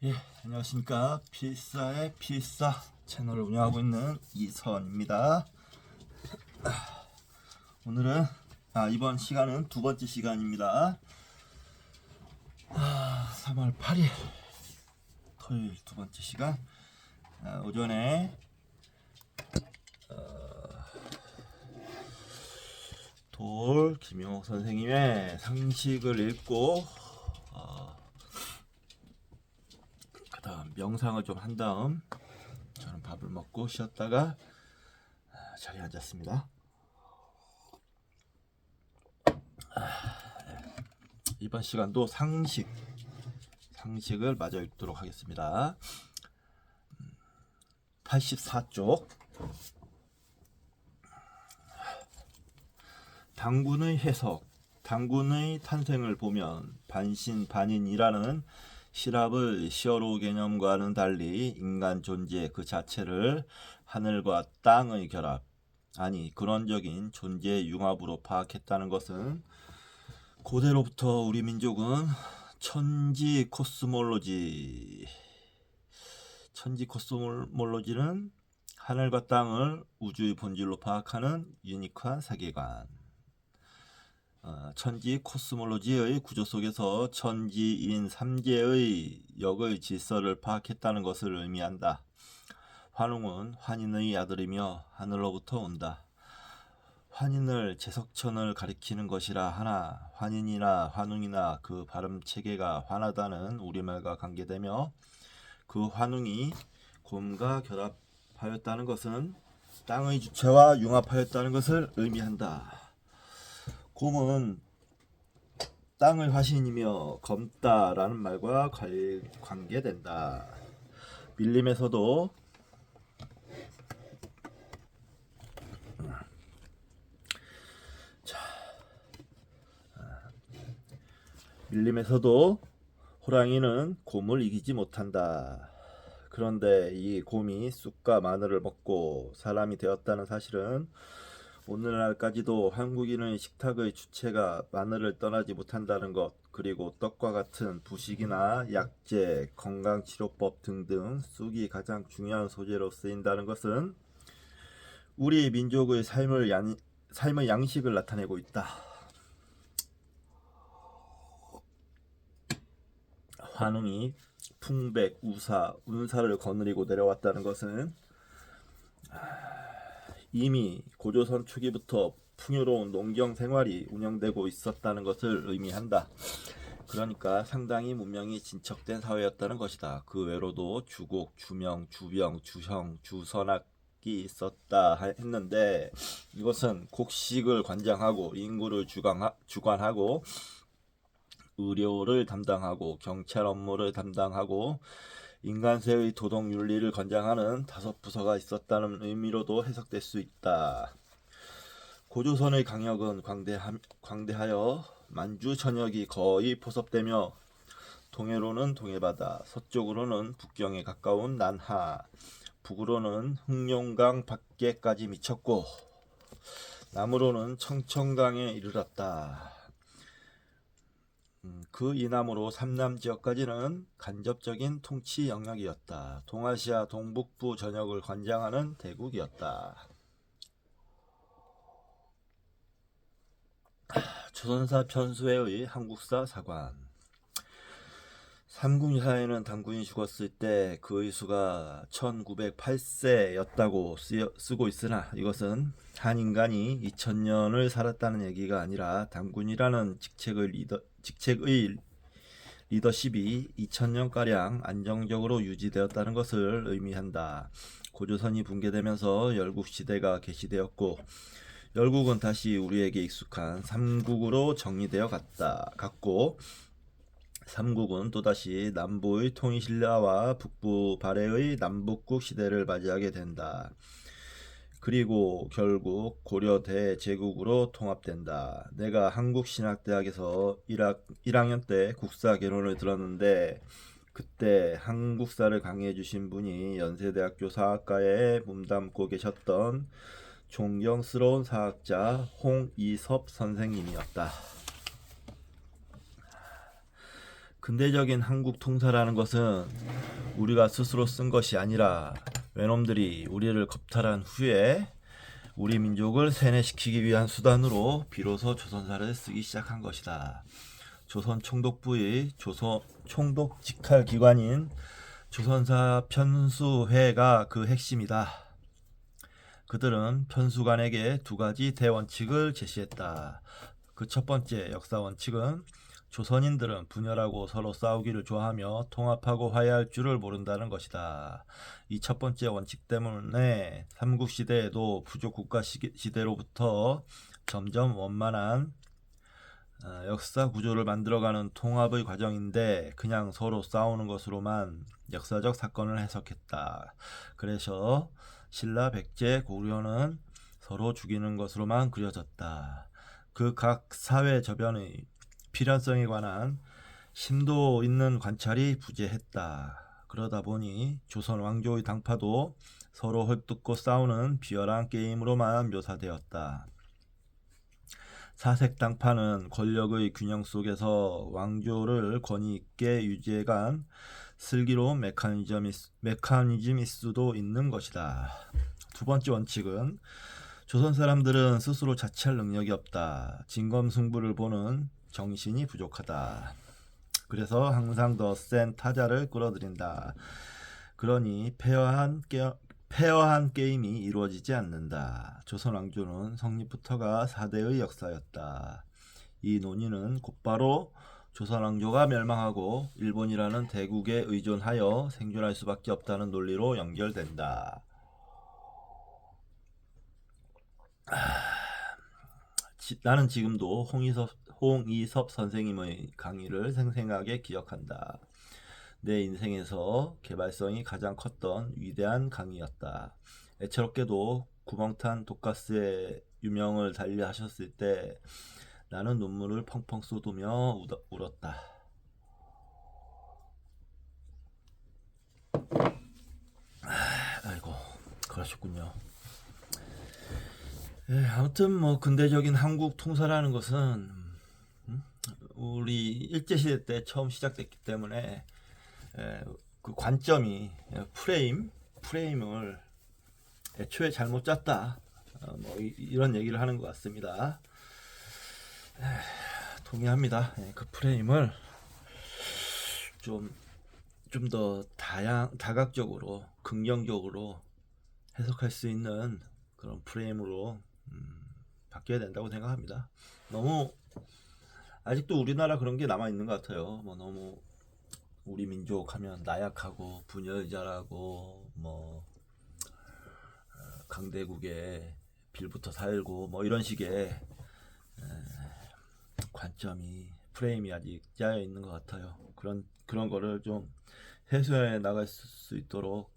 예, 안녕하십니까. 필사의 필사 채널을 운영하고 있는 이선입니다. 오늘은 이번 시간은 두 번째 시간입니다. 3월 8일 토요일 두 번째 시간. 오전에 돌 김용옥 선생님의 상식을 읽고 그다음 명상을 좀 한 다음 저는 밥을 먹고 쉬었다가 자리에 앉았습니다. 이번 시간도 상식을 마저 읽도록 하겠습니다. 84쪽 당군의 해석. 당군의 탄생을 보면 반신반인이라는 시랍의 시어로 개념과는 달리 인간 존재 그 자체를 하늘과 땅의 결합, 아니 근원적인 존재의 융합으로 파악했다는 것은 고대로부터 우리 민족은 천지 코스몰로지는 하늘과 땅을 우주의 본질로 파악하는 유니크한 세계관. 천지 코스몰로지의 구조 속에서 천지인 삼재의 역의 질서를 파악했다는 것을 의미한다. 환웅은 환인의 아들이며 하늘로부터 온다. 환인을 제석천을 가리키는 것이라 하나 환인이나 환웅이나 그 발음 체계가 환하다는 우리말과 관계되며 그 환웅이 곰과 결합하였다는 것은 땅의 주체와 융합하였다는 것을 의미한다. 곰은 땅의 화신이며 검다라는 말과 관계된다. 밀림에서도 호랑이는 곰을 이기지 못한다. 그런데 이 곰이 쑥과 마늘을 먹고 사람이 되었다는 사실은 오늘날까지도 한국인의 식탁의 주체가 마늘을 떠나지 못한다는 것, 그리고 떡과 같은 부식이나 약재, 건강치료법 등등 쑥이 가장 중요한 소재로 쓰인다는 것은 우리 민족의 삶의 양식을 나타내고 있다. 환웅이 풍백, 우사, 운사를 거느리고 내려왔다는 것은 이미 고조선 초기부터 풍요로운 농경 생활이 운영되고 있었다는 것을 의미한다. 그러니까 상당히 문명이 진척된 사회였다는 것이다. 그 외로도 주곡, 주명, 주병, 주형, 주선악이 있었다 했는데 이것은 곡식을 관장하고 인구를 주관하고 의료를 담당하고 경찰 업무를 담당하고 인간세의 도덕 윤리를 관장하는 5부서가 있었다는 의미로도 해석될 수 있다. 고조선의 강역은 광대하여 만주 전역이 거의 포섭되며 동해로는 동해바다, 서쪽으로는 북경에 가까운 난하, 북으로는 흑룡강 밖에까지 미쳤고 남으로는 청천강에 이르렀다. 그 이남으로 삼남 지역까지는 간접적인 통치 영역이었다. 동아시아 동북부 전역을 관장하는 대국이었다. 조선사 편수회의 한국사 사관. 삼국유사에는 당군이 죽었을 때 그의 수가 1908세였다고 쓰고 있으나 이것은 한 인간이 2000년을 살았다는 얘기가 아니라 당군이라는 직책의 리더십이 2000년가량 안정적으로 유지되었다는 것을 의미한다. 고조선이 붕괴되면서 열국시대가 개시되었고 열국은 다시 우리에게 익숙한 삼국으로 정리되어 갔고 삼국은 또다시 남부의 통일신라와 북부 발해의 남북국 시대를 맞이하게 된다. 그리고 결국 고려 대제국으로 통합된다. 내가 한국신학대학에서 1학년 때 국사 개론을 들었는데 그때 한국사를 강의해 주신 분이 연세대학교 사학과에 몸담고 계셨던 존경스러운 사학자 홍이섭 선생님이었다. 근대적인 한국 통사라는 것은 우리가 스스로 쓴 것이 아니라 외놈들이 우리를 겁탈한 후에 우리 민족을 세뇌시키기 위한 수단으로 비로소 조선사를 쓰기 시작한 것이다. 조선 총독부의 총독 직할 기관인 조선사 편수회가 그 핵심이다. 그들은 편수관에게 두 가지 대원칙을 제시했다. 그 첫 번째 역사 원칙은 조선인들은 분열하고 서로 싸우기를 좋아하며 통합하고 화해할 줄을 모른다는 것이다. 이 첫 번째 원칙 때문에 삼국시대에도 부족국가 시대로부터 점점 원만한 역사 구조를 만들어가는 통합의 과정인데 그냥 서로 싸우는 것으로만 역사적 사건을 해석했다. 그래서 신라, 백제, 고려는 서로 죽이는 것으로만 그려졌다. 그 각 사회 저변의 필연성에 관한 심도 있는 관찰이 부재했다. 그러다 보니 조선 왕조의 당파도 서로 헐뜯고 싸우는 비열한 게임으로만 묘사되었다. 사색 당파는 권력의 균형 속에서 왕조를 권위 있게 유지해간 슬기로운 메커니즘일 수도 있는 것이다. 두 번째 원칙은 조선 사람들은 스스로 자치할 능력이 없다. 진검승부를 보는 정신이 부족하다. 그래서 항상 더 센 타자를 끌어들인다. 그러니 페어한 게임이 이루어지지 않는다. 조선 왕조는 성립부터가 4대의 역사였다. 이 논의는 곧바로 조선 왕조가 멸망하고 일본이라는 대국에 의존하여 생존할 수밖에 없다는 논리로 연결된다. 나는 지금도 홍이섭 선생님의 강의를 생생하게 기억한다. 내 인생에서 개발성이 가장 컸던 위대한 강의였다. 애처롭게도 구멍탄 독가스의 유명을 달리하셨을 때 나는 눈물을 펑펑 쏟으며 울었다. 아이고, 그러셨군요. 아무튼 뭐 근대적인 한국 통사라는 것은 우리 일제시대 때 처음 시작됐기 때문에 그 관점이 프레임을 애초에 잘못 짰다. 뭐 이런 얘기를 하는 것 같습니다. 동의합니다. 그 프레임을 좀 더 다각적으로 긍정적으로 해석할 수 있는 그런 프레임으로 바뀌어야 된다고 생각합니다. 너무 아직도 우리나라 그런 게 남아 있는 것 같아요. 뭐 너무 우리 민족 하면 나약하고 분열자라고 뭐 강대국에 빌부터 살고 뭐 이런 식의 관점이 프레임이 아직 짜여 있는 것 같아요. 그런 거를 좀 해소해 나갈 수 있도록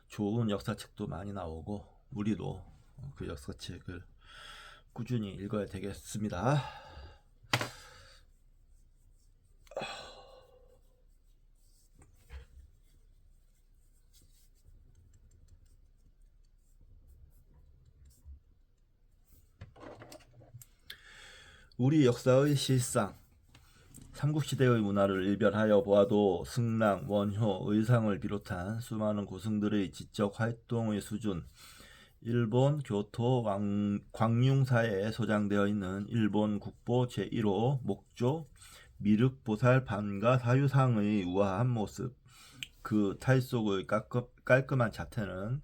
좋은 역사책도 많이 나오고 우리도 그 역사책을 꾸준히 읽어야 되겠습니다. 우리 역사의 실상 삼국시대의 문화를 일별하여 보아도 승랑, 원효, 의상을 비롯한 수많은 고승들의 지적 활동의 수준, 일본 교토 광융사에 소장되어 있는 일본 국보 제1호 목조 미륵보살 반가 사유상의 우아한 모습, 그 탈속의 깔끔한 자태는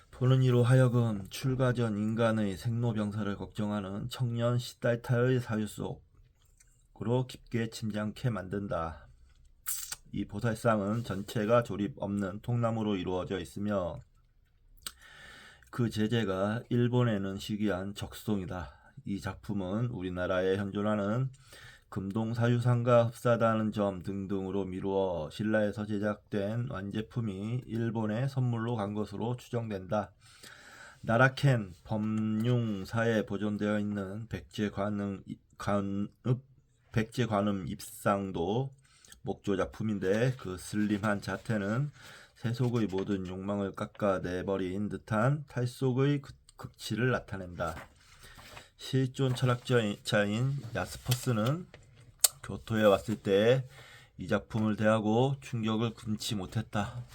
보는 이로 하여금 출가 전 인간의 생로병사를 걱정하는 청년 시달타의 사유 속으로 깊게 침잠케 만든다. 이 보살상은 전체가 조립 없는 통나무로 이루어져 있으며 그 제재가 일본에는 시기한 적송이다. 이 작품은 우리나라에 현존하는 금동사유상과 흡사하다는 점 등등으로 미루어 신라에서 제작된 완제품이 일본에 선물로 간 것으로 추정된다. 나라켄 범융사에 보존되어 있는 백제관음 입상도 목조 작품인데 그 슬림한 자태는 세속의 모든 욕망을 깎아내버린 듯한 탈속의 극치를 나타낸다. 실존 철학자인 야스퍼스는 교토에 왔을 때 이 작품을 대하고 충격을 금치 못했다.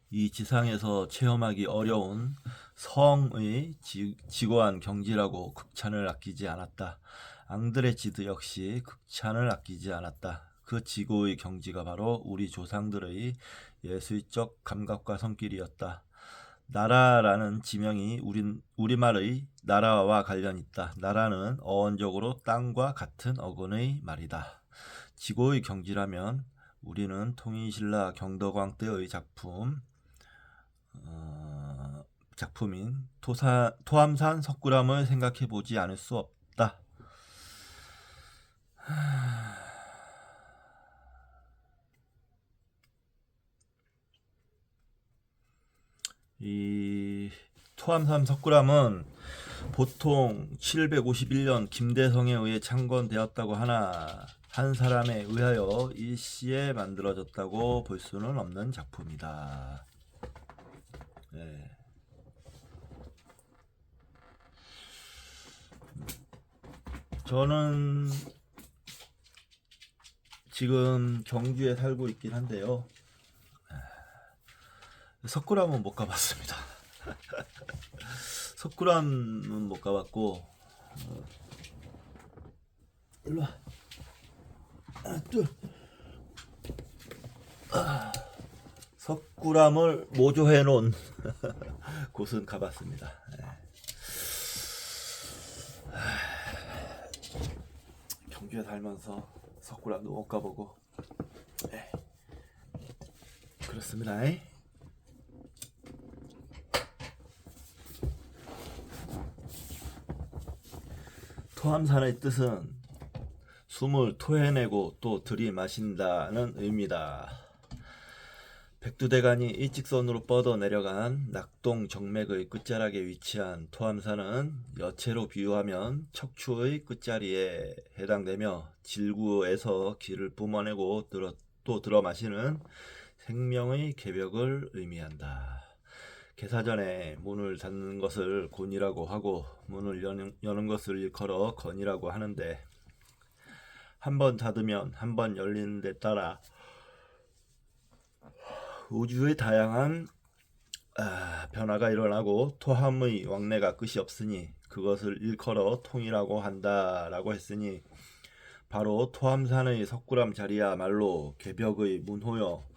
이 지상에서 체험하기 어려운 성의 지고한 경지라고 극찬을 아끼지 않았다. 앙드레지드 역시 극찬을 아끼지 않았다. 그 지고의 경지가 바로 우리 조상들의 예술적 감각과 손길이었다. 나라라는 지명이 우리말의 나라와 관련 있다. 나라는 어원적으로 땅과 같은 어근의 말이다. 지고의 경지라면 우리는 통일신라 경덕왕 때의 작품인 토암산 석굴암을 생각해보지 않을 수 없다. 이 토암산 석굴암은 보통 751년 김대성에 의해 창건되었다고 하나 한 사람에 의하여 일시에 만들어졌다고 볼 수는 없는 작품이다. 네. 저는 지금 경주에 살고 있긴 한데요. 석굴암은 못 가봤습니다. 석굴암은 못 가봤고, 일로 와. 하나, 둘. 석굴암을 모조해 놓은 곳은 가봤습니다. 경주에 살면서 석굴암도 못 가보고, 그렇습니다. 토암산의 뜻은 숨을 토해내고 또 들이마신다는 의미다. 백두대간이 일직선으로 뻗어 내려간 낙동 정맥의 끝자락에 위치한 토암산은 여체로 비유하면 척추의 끝자리에 해당되며 질구에서 기를 뿜어내고 또 들어 마시는 생명의 개벽을 의미한다. 개사전에 문을 닫는 것을 곤이라고 하고 문을 여는 것을 일컬어 건이라고 하는데, 한 번 닫으면 한 번 열리는 데 따라 우주의 다양한 변화가 일어나고 토함의 왕래가 끝이 없으니 그것을 일컬어 통이라고 한다라고 했으니, 바로 토암산의 석굴암 자리야말로 개벽의 문호여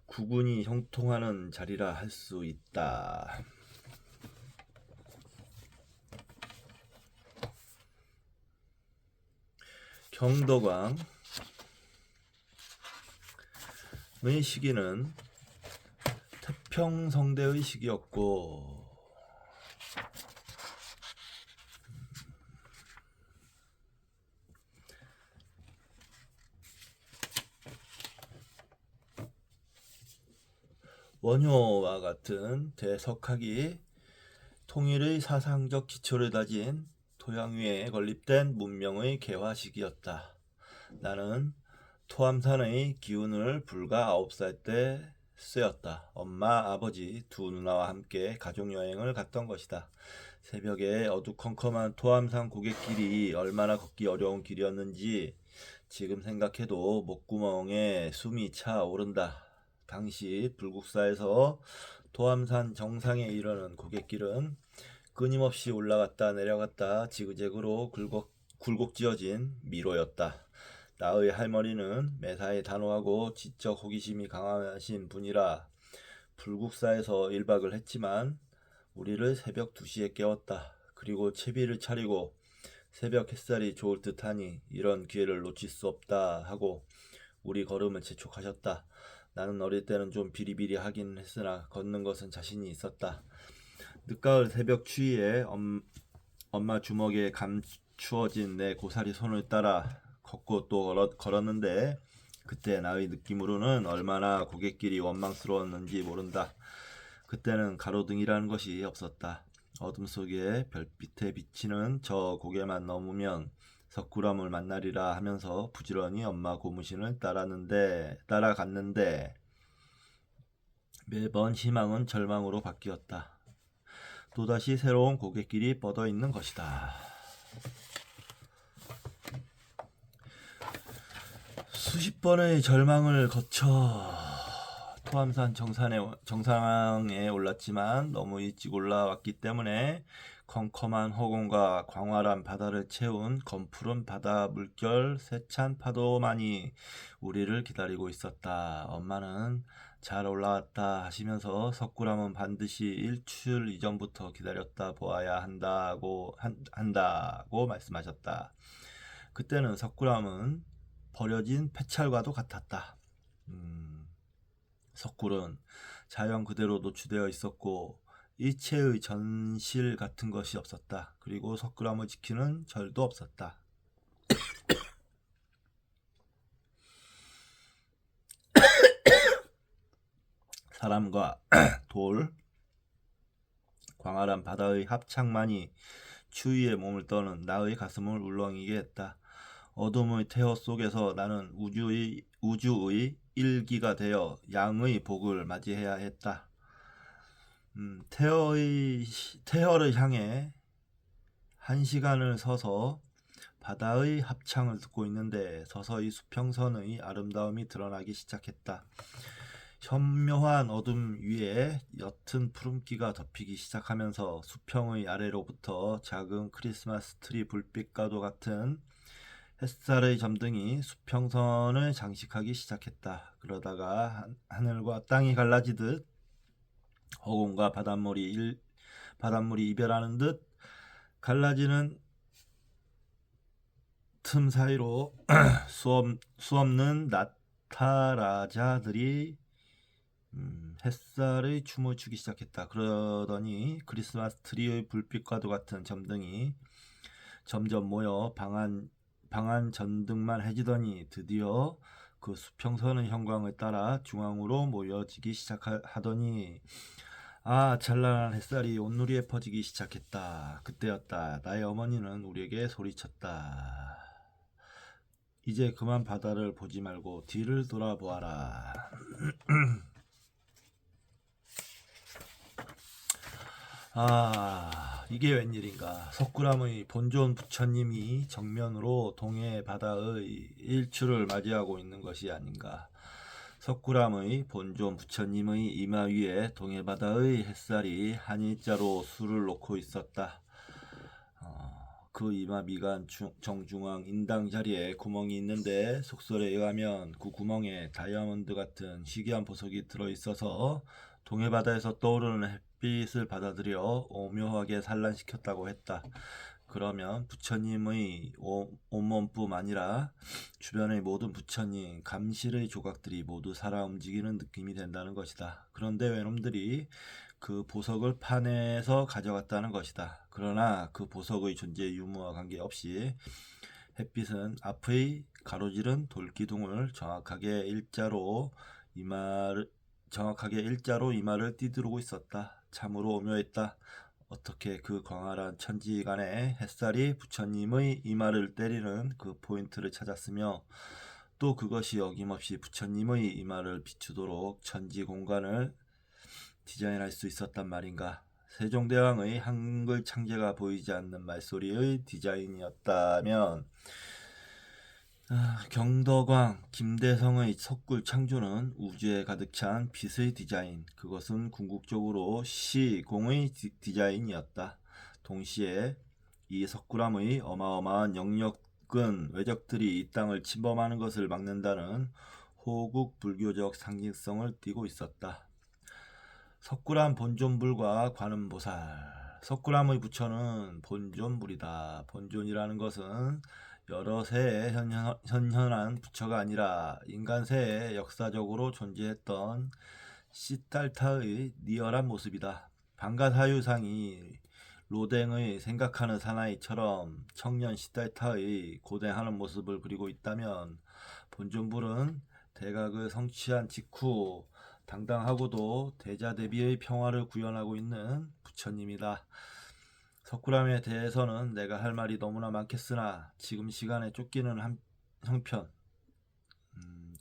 구군이 형통하는 자리라 할 수 있다. 경덕왕의 시기는 태평성대의 시기였고, 원효와 같은 대석학이 통일의 사상적 기초를 다진 토양 위에 건립된 문명의 개화 시기였다. 나는 토암산의 기운을 불과 9살 때 쐬었다. 엄마, 아버지, 두 누나와 함께 가족여행을 갔던 것이다. 새벽에 어두컴컴한 토암산 고갯길이 얼마나 걷기 어려운 길이었는지 지금 생각해도 목구멍에 숨이 차오른다. 당시 불국사에서 토암산 정상에 이르는 고갯길은 끊임없이 올라갔다 내려갔다 지그재그로 굴곡지어진 미로였다. 나의 할머니는 매사에 단호하고 지적 호기심이 강하신 분이라 불국사에서 1박을 했지만 우리를 새벽 2시에 깨웠다. 그리고 채비를 차리고 새벽 햇살이 좋을 듯하니 이런 기회를 놓칠 수 없다 하고 우리 걸음을 재촉하셨다. 나는 어릴 때는 좀 비리비리하긴 했으나 걷는 것은 자신이 있었다. 늦가을 새벽 추위에 엄마 주먹에 감추어진 내 고사리 손을 따라 걷고 또 걸었는데, 그때 나의 느낌으로는 얼마나 고갯길이 원망스러웠는지 모른다. 그때는 가로등이라는 것이 없었다. 어둠 속에 별빛에 비치는 저 고개만 넘으면 석굴암을 만나리라 하면서 부지런히 엄마 고무신을 따라갔는데 매번 희망은 절망으로 바뀌었다. 또다시 새로운 고갯길이 뻗어 있는 것이다. 수십 번의 절망을 거쳐 토암산 정상에 올랐지만 너무 일찍 올라왔기 때문에 컴컴한 허공과 광활한 바다를 채운 검푸른 바다 물결 세찬 파도만이 우리를 기다리고 있었다. 엄마는 잘 올라왔다 하시면서 석굴암은 반드시 일출 이전부터 기다렸다 보아야 한다고 말씀하셨다. 그때는 석굴암은 버려진 폐찰과도 같았다. 석굴은 자연 그대로 노출되어 있었고 일체의 전실 같은 것이 없었다. 그리고 석굴암을 지키는 절도 없었다. 사람과 돌, 광활한 바다의 합창만이 추위에 몸을 떠는 나의 가슴을 울렁이게 했다. 어둠의 태어 속에서 나는 우주의 일기가 되어 양의 복을 맞이해야 했다. 태어를 향해 1시간을 서서 바다의 합창을 듣고 있는데 서서히 수평선의 아름다움이 드러나기 시작했다. 현묘한 어둠 위에 옅은 푸른기가 덮이기 시작하면서 수평의 아래로부터 작은 크리스마스 트리 불빛과도 같은 햇살의 점등이 수평선을 장식하기 시작했다. 그러다가 하늘과 땅이 갈라지듯 허공과 바닷물이 이별하는 듯 갈라지는 틈 사이로 수없는 나타라자들이 햇살의 춤을 추기 시작했다. 그러더니 크리스마스 트리의 불빛과도 같은 점등이 점점 모여 방한 전등만 해지더니 드디어 그 수평선의 형광을 따라 중앙으로 모여지기 시작하더니 찬란한 햇살이 온누리에 퍼지기 시작했다. 그때였다. 나의 어머니는 우리에게 소리쳤다. 이제 그만 바다를 보지 말고 뒤를 돌아보아라. 이게 웬일인가. 석굴암의 본존 부처님이 정면으로 동해 바다의 일출을 맞이하고 있는 것이 아닌가. 석굴암의 본존 부처님의 이마 위에 동해 바다의 햇살이 한 일자로 술을 놓고 있었다. 그 이마 미간 정중앙 인당 자리에 구멍이 있는데 속설에 의하면 그 구멍에 다이아몬드 같은 희귀한 보석이 들어있어서 동해 바다에서 떠오르는 햇빛을 받아들여 오묘하게 산란시켰다고 했다. 그러면 부처님의 온몸뿐 아니라 주변의 모든 부처님, 감실의 조각들이 모두 살아 움직이는 느낌이 된다는 것이다. 그런데 외놈들이 그 보석을 파내서 가져갔다는 것이다. 그러나 그 보석의 존재 유무와 관계없이 햇빛은 앞의 가로지른 돌기둥을 정확하게 일자로 이마를 띠두르고 있었다. 참으로 오묘했다. 어떻게 그 광활한 천지간에 햇살이 부처님의 이마를 때리는 그 포인트를 찾았으며 또 그것이 어김없이 부처님의 이마를 비추도록 천지 공간을 디자인할 수 있었단 말인가. 세종대왕의 한글 창제가 보이지 않는 말소리의 디자인이었다면 경덕왕 김대성의 석굴 창조는 우주에 가득 찬 빛의 디자인, 그것은 궁극적으로 시공의 디자인이었다. 동시에 이 석굴암의 어마어마한 영역은 외적들이 이 땅을 침범하는 것을 막는다는 호국 불교적 상징성을 띠고 있었다. 석굴암 본존불과 관음보살. 석굴암의 부처는 본존불이다. 본존이라는 것은 여러 세에 현현한 부처가 아니라 인간 세에 역사적으로 존재했던 시달타의 리얼한 모습이다. 방가사유상이 로댕의 생각하는 사나이처럼 청년 시달타의 고대하는 모습을 그리고 있다면 본존불은 대각을 성취한 직후 당당하고도 대자대비의 평화를 구현하고 있는 부처님이다. 석굴암에 대해서는 내가 할 말이 너무나 많겠으나 지금 시간에 쫓기는 형편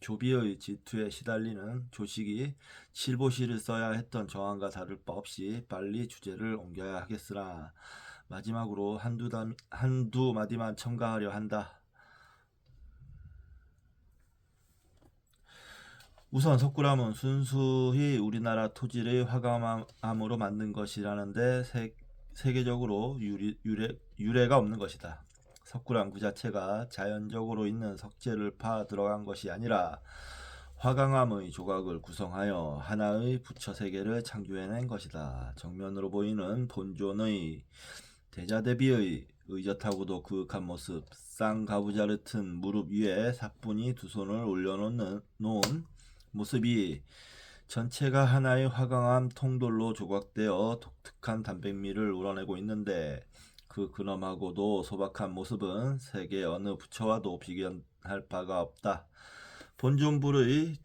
조비의 질투에 시달리는 조식이 칠보시를 써야 했던 정황과 다를 바 없이 빨리 주제를 옮겨야 하겠으나 마지막으로 한두 마디만 첨가하려 한다. 우선 석굴암은 순수히 우리나라 토지의 화강암으로 만든 것이라는데 세계적으로 유례가 없는 것이다. 석굴암 그 자체가 자연적으로 있는 석재를 파 들어간 것이 아니라 화강암의 조각을 구성하여 하나의 부처 세계를 창조해낸 것이다. 정면으로 보이는 본존의 대자대비의 의젓하고도 그윽한 모습, 쌍가부자를 튼 무릎 위에 사뿐히 두 손을 올려놓은 모습이 전체가 하나의 화강암 통돌로 조각되어 독특한 단백미를 우러내고 있는데 그 근엄하고도 소박한 모습은 세계 어느 부처와도 비교할 바가 없다. 본존불의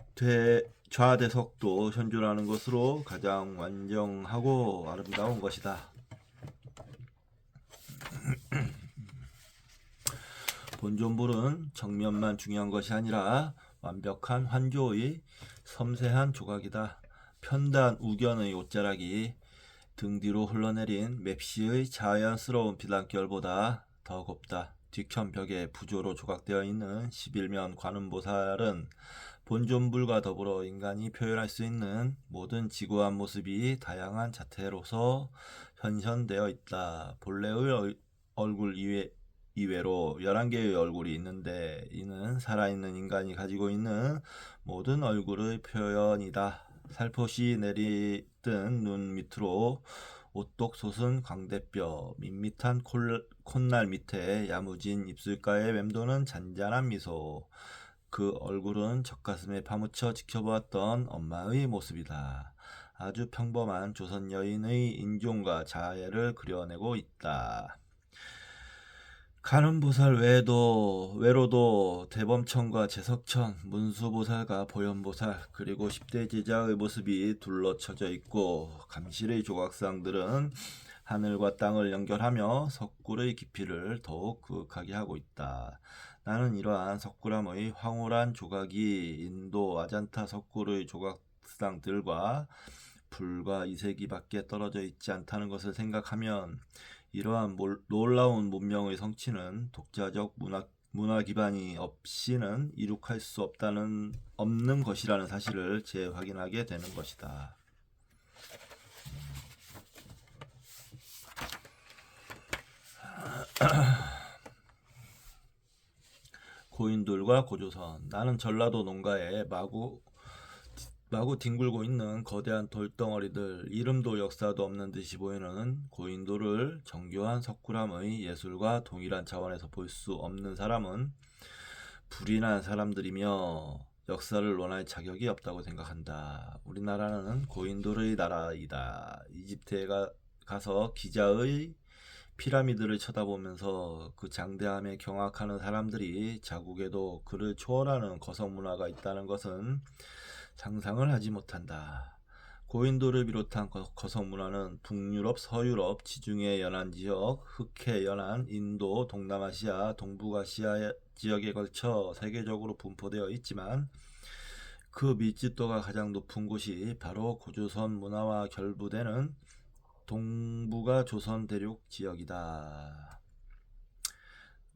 좌대석도 현존하는 것으로 가장 완전하고 아름다운 것이다. 본존불은 정면만 중요한 것이 아니라 완벽한 환조의 섬세한 조각이다. 편단 우견의 옷자락이 등 뒤로 흘러내린 맵시의 자연스러운 비단결보다 더 곱다. 뒤편 벽에 부조로 조각되어 있는 11면 관음보살은 본존불과 더불어 인간이 표현할 수 있는 모든 지구한 모습이 다양한 자태로서 현현되어 있다. 본래의 얼굴 이외로 11개의 얼굴이 있는데 이는 살아있는 인간이 가지고 있는 모든 얼굴의 표현이다. 살포시 내리뜬 눈 밑으로 오똑 솟은 광대뼈, 밋밋한 콧날 밑에 야무진 입술가에 맴도는 잔잔한 미소. 그 얼굴은 젖가슴에 파묻혀 지켜보았던 엄마의 모습이다. 아주 평범한 조선 여인의 인종과 자애를 그려내고 있다. 관음보살 외로도 대범천과 제석천, 문수보살과 보현보살, 그리고 10대 제자의 모습이 둘러쳐져 있고 감실의 조각상들은 하늘과 땅을 연결하며 석굴의 깊이를 더욱 그윽하게 하고 있다. 나는 이러한 석굴암의 황홀한 조각이 인도 아잔타 석굴의 조각상들과 불과 2세기밖에 떨어져 있지 않다는 것을 생각하면 이러한 놀라운 문명의 성취는 독자적 문화 기반이 없이는 이룩할 수 없는 것이라는 사실을 재확인하게 되는 것이다. 고인돌과 고조선. 나는 전라도 농가에 마구 뒹굴고 있는 거대한 돌덩어리들, 이름도 역사도 없는 듯이 보이는 고인돌을 정교한 석굴암의 예술과 동일한 차원에서 볼 수 없는 사람은 불이 난 사람들이며 역사를 논할 자격이 없다고 생각한다. 우리나라는 고인돌의 나라이다. 이집트에 가서 기자의 피라미드를 쳐다보면서 그 장대함에 경악하는 사람들이 자국에도 그를 초월하는 거성 문화가 있다는 것은 상상을 하지 못한다. 고인돌을 비롯한 거성 문화는 북유럽, 서유럽, 지중해 연안 지역, 흑해 연안, 인도, 동남아시아, 동북아시아 지역에 걸쳐 세계적으로 분포되어 있지만 그 밀집도가 가장 높은 곳이 바로 고조선 문화와 결부되는 동북아 조선 대륙 지역이다.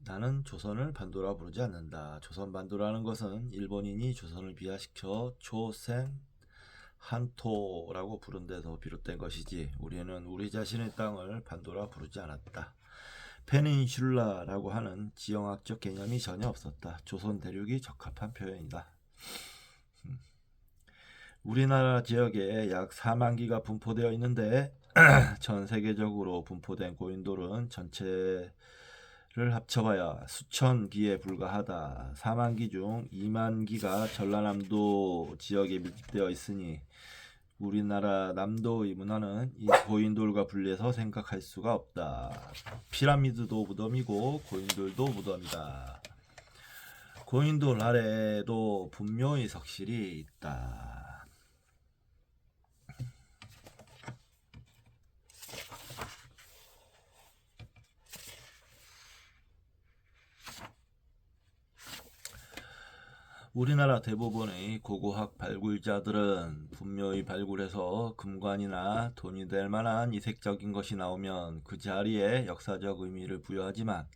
나는 조선을 반도라 부르지 않는다. 조선 반도라는 것은 일본인이 조선을 비하시켜 조센 한토라고 부른 데서 비롯된 것이지 우리는 우리 자신의 땅을 반도라 부르지 않았다. 페닌슐라라고 하는 지형학적 개념이 전혀 없었다. 조선 대륙이 적합한 표현이다. 우리나라 지역에 약 4만 기가 분포되어 있는데 전 세계적으로 분포된 고인돌은 전체를 합쳐봐야 수천 기에 불과하다. 4만 기 중 2만 기가 전라남도 지역에 밀집되어 있으니 우리나라 남도의 문화는 이 고인돌과 분리해서 생각할 수가 없다. 피라미드도 무덤이고 고인돌도 무덤이다. 고인돌 아래에도 분묘의 석실이 있다. 우리나라 대부분의 고고학 발굴자들은 분묘히 발굴해서 금관이나 돈이 될 만한 이색적인 것이 나오면 그 자리에 역사적 의미를 부여하지만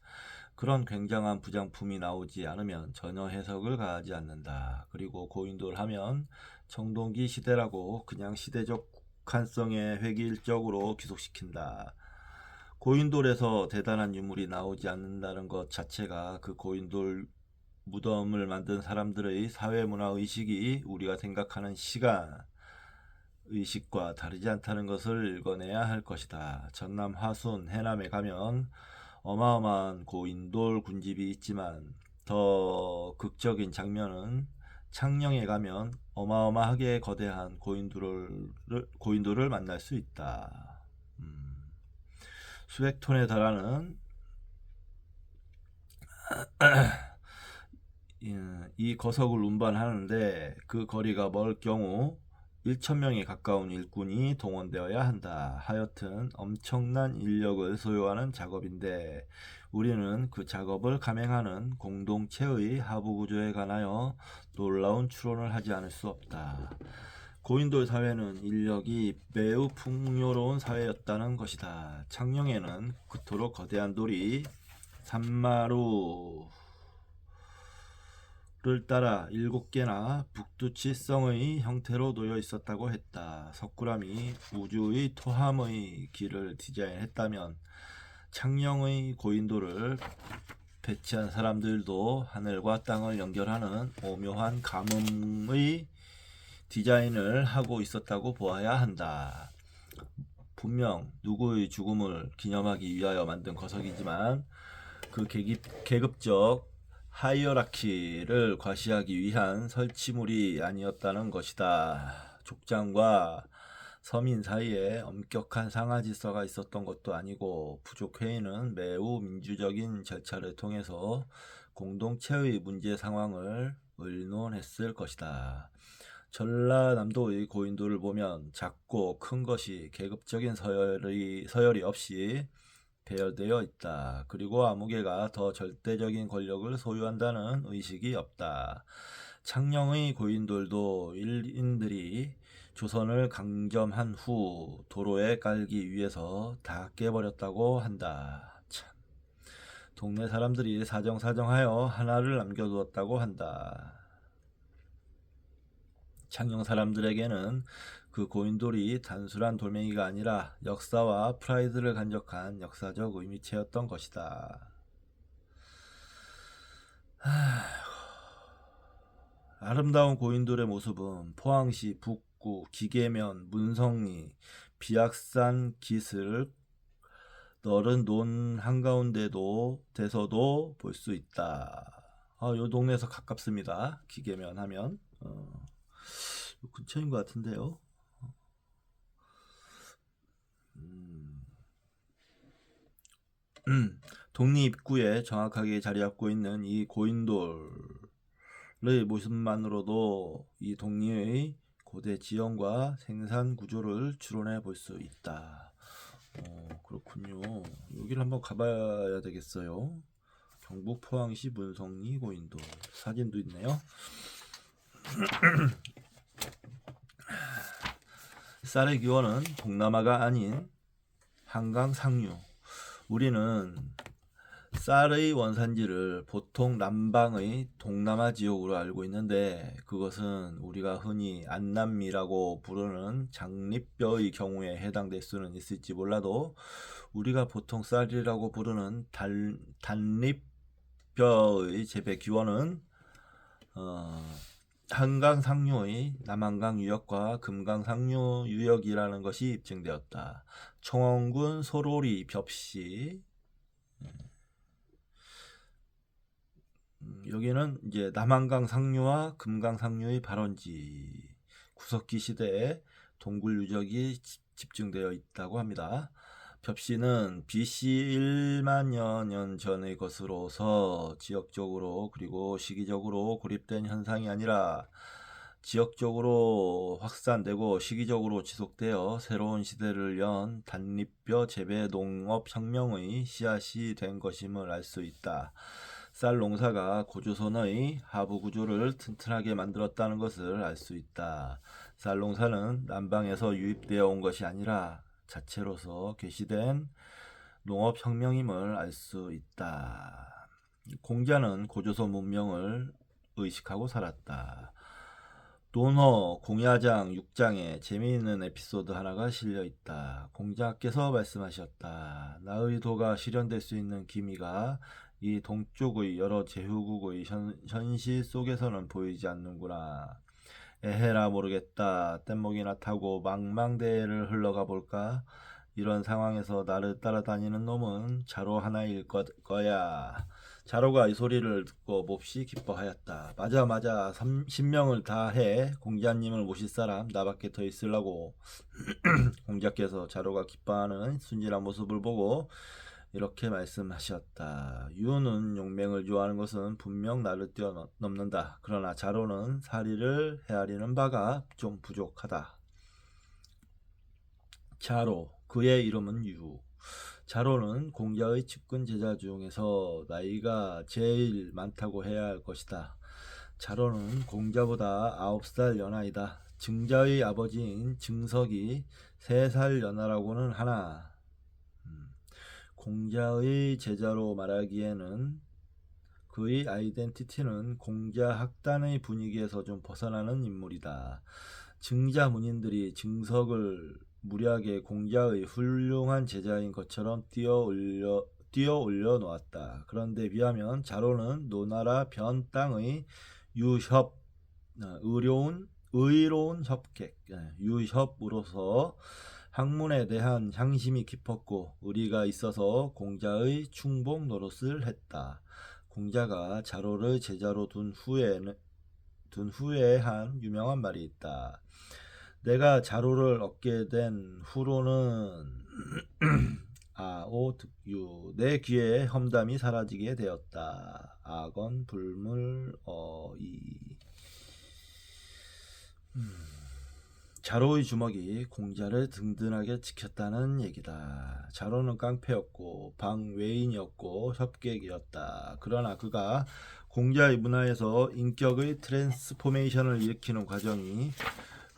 그런 굉장한 부장품이 나오지 않으면 전혀 해석을 가하지 않는다. 그리고 고인돌 하면 청동기 시대라고 그냥 시대적 국한성에 획일적으로 귀속시킨다. 고인돌에서 대단한 유물이 나오지 않는다는 것 자체가 그 고인돌 무덤을 만든 사람들의 사회문화 의식이 우리가 생각하는 시간 의식과 다르지 않다는 것을 읽어내야 할 것이다. 전남 화순 해남에 가면 어마어마한 고인돌 군집이 있지만 더 극적인 장면은 창녕에 가면 어마어마하게 거대한 고인돌을 만날 수 있다. 수백 톤에 달하는 이 거석을 운반하는데 그 거리가 멀 경우 1,000명에 가까운 일꾼이 동원되어야 한다. 하여튼 엄청난 인력을 소요하는 작업인데 우리는 그 작업을 감행하는 공동체의 하부 구조에 관하여 놀라운 추론을 하지 않을 수 없다. 고인돌 사회는 인력이 매우 풍요로운 사회였다는 것이다. 창녕에는 그토록 거대한 돌이 산마루 를 따라 7개나 북두치성의 형태로 놓여 있었다고 했다. 석굴암이 우주의 토함의 길을 디자인했다면 창녕의 고인돌을 배치한 사람들도 하늘과 땅을 연결하는 오묘한 가뭄의 디자인을 하고 있었다고 보아야 한다. 분명 누구의 죽음을 기념하기 위하여 만든 거석이지만 그 계급적 하이어라키를 과시하기 위한 설치물이 아니었다는 것이다. 족장과 서민 사이에 엄격한 상하 질서가 있었던 것도 아니고 부족회의는 매우 민주적인 절차를 통해서 공동체의 문제 상황을 의논했을 것이다. 전라남도의 고인돌을 보면 작고 큰 것이 계급적인 서열이 없이 배열되어 있다. 그리고 아무개가 더 절대적인 권력을 소유한다는 의식이 없다. 창녕의 고인돌도 일인들이 조선을 강점한 후 도로에 깔기 위해서 다 깨버렸다고 한다. 참. 동네 사람들이 사정하여 하나를 남겨두었다고 한다. 창녕 사람들에게는 그 고인돌이 단순한 돌멩이가 아니라 역사와 프라이드를 간직한 역사적 의미체였던 것이다. 아름다운 고인돌의 모습은 포항시 북구, 기계면, 문성리, 비악산 기슭 너른 논 한가운데도 돼서도 볼 수 있다. 요 동네에서 가깝습니다. 기계면 하면 근처인 것 같은데요. 동리 입구에 정확하게 자리 잡고 있는 이 고인돌의 모습만으로도 이 동리의 고대 지형과 생산 구조를 추론해 볼 수 있다. 그렇군요. 여기를 한번 가봐야 되겠어요. 경북 포항시 문성리 고인돌 사진도 있네요. 쌀의 기원은 동남아가 아닌 한강 상류. 우리는 쌀의 원산지를 보통 남방의 동남아 지역으로 알고 있는데 그것은 우리가 흔히 안남미라고 부르는 장립뼈의 경우에 해당될 수는 있을지 몰라도 우리가 보통 쌀이라고 부르는 단립뼈의 재배 기원은 한강 상류의 남한강 유역과 금강 상류 유역이라는 것이 입증되었다. 청원군 소로리 벽시 여기는 이제 남한강 상류와 금강 상류의 발원지 구석기 시대에 동굴 유적이 집중되어 있다고 합니다. 벽시는 BC 1만여 년 전의 것으로서 지역적으로 그리고 시기적으로 고립된 현상이 아니라 지역적으로 확산되고 시기적으로 지속되어 새로운 시대를 연 단립뼈 재배 농업 혁명의 씨앗이 된 것임을 알 수 있다. 쌀 농사가 고조선의 하부 구조를 튼튼하게 만들었다는 것을 알 수 있다. 쌀 농사는 남방에서 유입되어 온 것이 아니라 자체로서 계시된 농업혁명임을 알 수 있다. 공자는 고조선 문명을 의식하고 살았다. 논어 공야장 6장에 재미있는 에피소드 하나가 실려 있다. 공자께서 말씀하셨다. 나의 도가 실현될 수 있는 기미가 이 동쪽의 여러 제후국의 현실 속에서는 보이지 않는구나. 에헤라 모르겠다. 뗏목이나 타고 망망대해를 흘러가 볼까? 이런 상황에서 나를 따라다니는 놈은 자로 하나일 거야. 자로가 이 소리를 듣고 몹시 기뻐하였다. 맞아. 신명을 다해 공자님을 모실 사람 나밖에 더 있으려고. 공자께서 자로가 기뻐하는 순진한 모습을 보고 이렇게 말씀하셨다. 유는 용맹을 좋아하는 것은 분명 나를 뛰어넘는다. 그러나 자로는 사리를 헤아리는 바가 좀 부족하다. 자로, 그의 이름은 유. 자로는 공자의 측근 제자 중에서 나이가 제일 많다고 해야 할 것이다. 자로는 공자보다 9살 연하이다. 증자의 아버지인 증석이 3살 연하라고는 하나 공자의 제자로 말하기에는 그의 아이덴티티는 공자 학단의 분위기에서 좀 벗어나는 인물이다. 증자 문인들이 증석을 무리하게 공자의 훌륭한 제자인 것처럼 띄어 올려 놓았다. 그런데 비하면 자로는 노나라 변 땅의 유협, 의로운 협객, 유협으로서 학문에 대한 향심이 깊었고 의리가 있어서 공자의 충복 노릇을 했다. 공자가 자로를 제자로 둔 후에 한 유명한 말이 있다. 내가 자로를 얻게 된 후로는 아오득유 내 귀에 험담이 사라지게 되었다. 악언 불물 어이 자로의 주먹이 공자를 든든하게 지켰다는 얘기다. 자로는 깡패였고 방외인이었고 협객이었다. 그러나 그가 공자의 문화에서 인격의 트랜스포메이션을 일으키는 과정이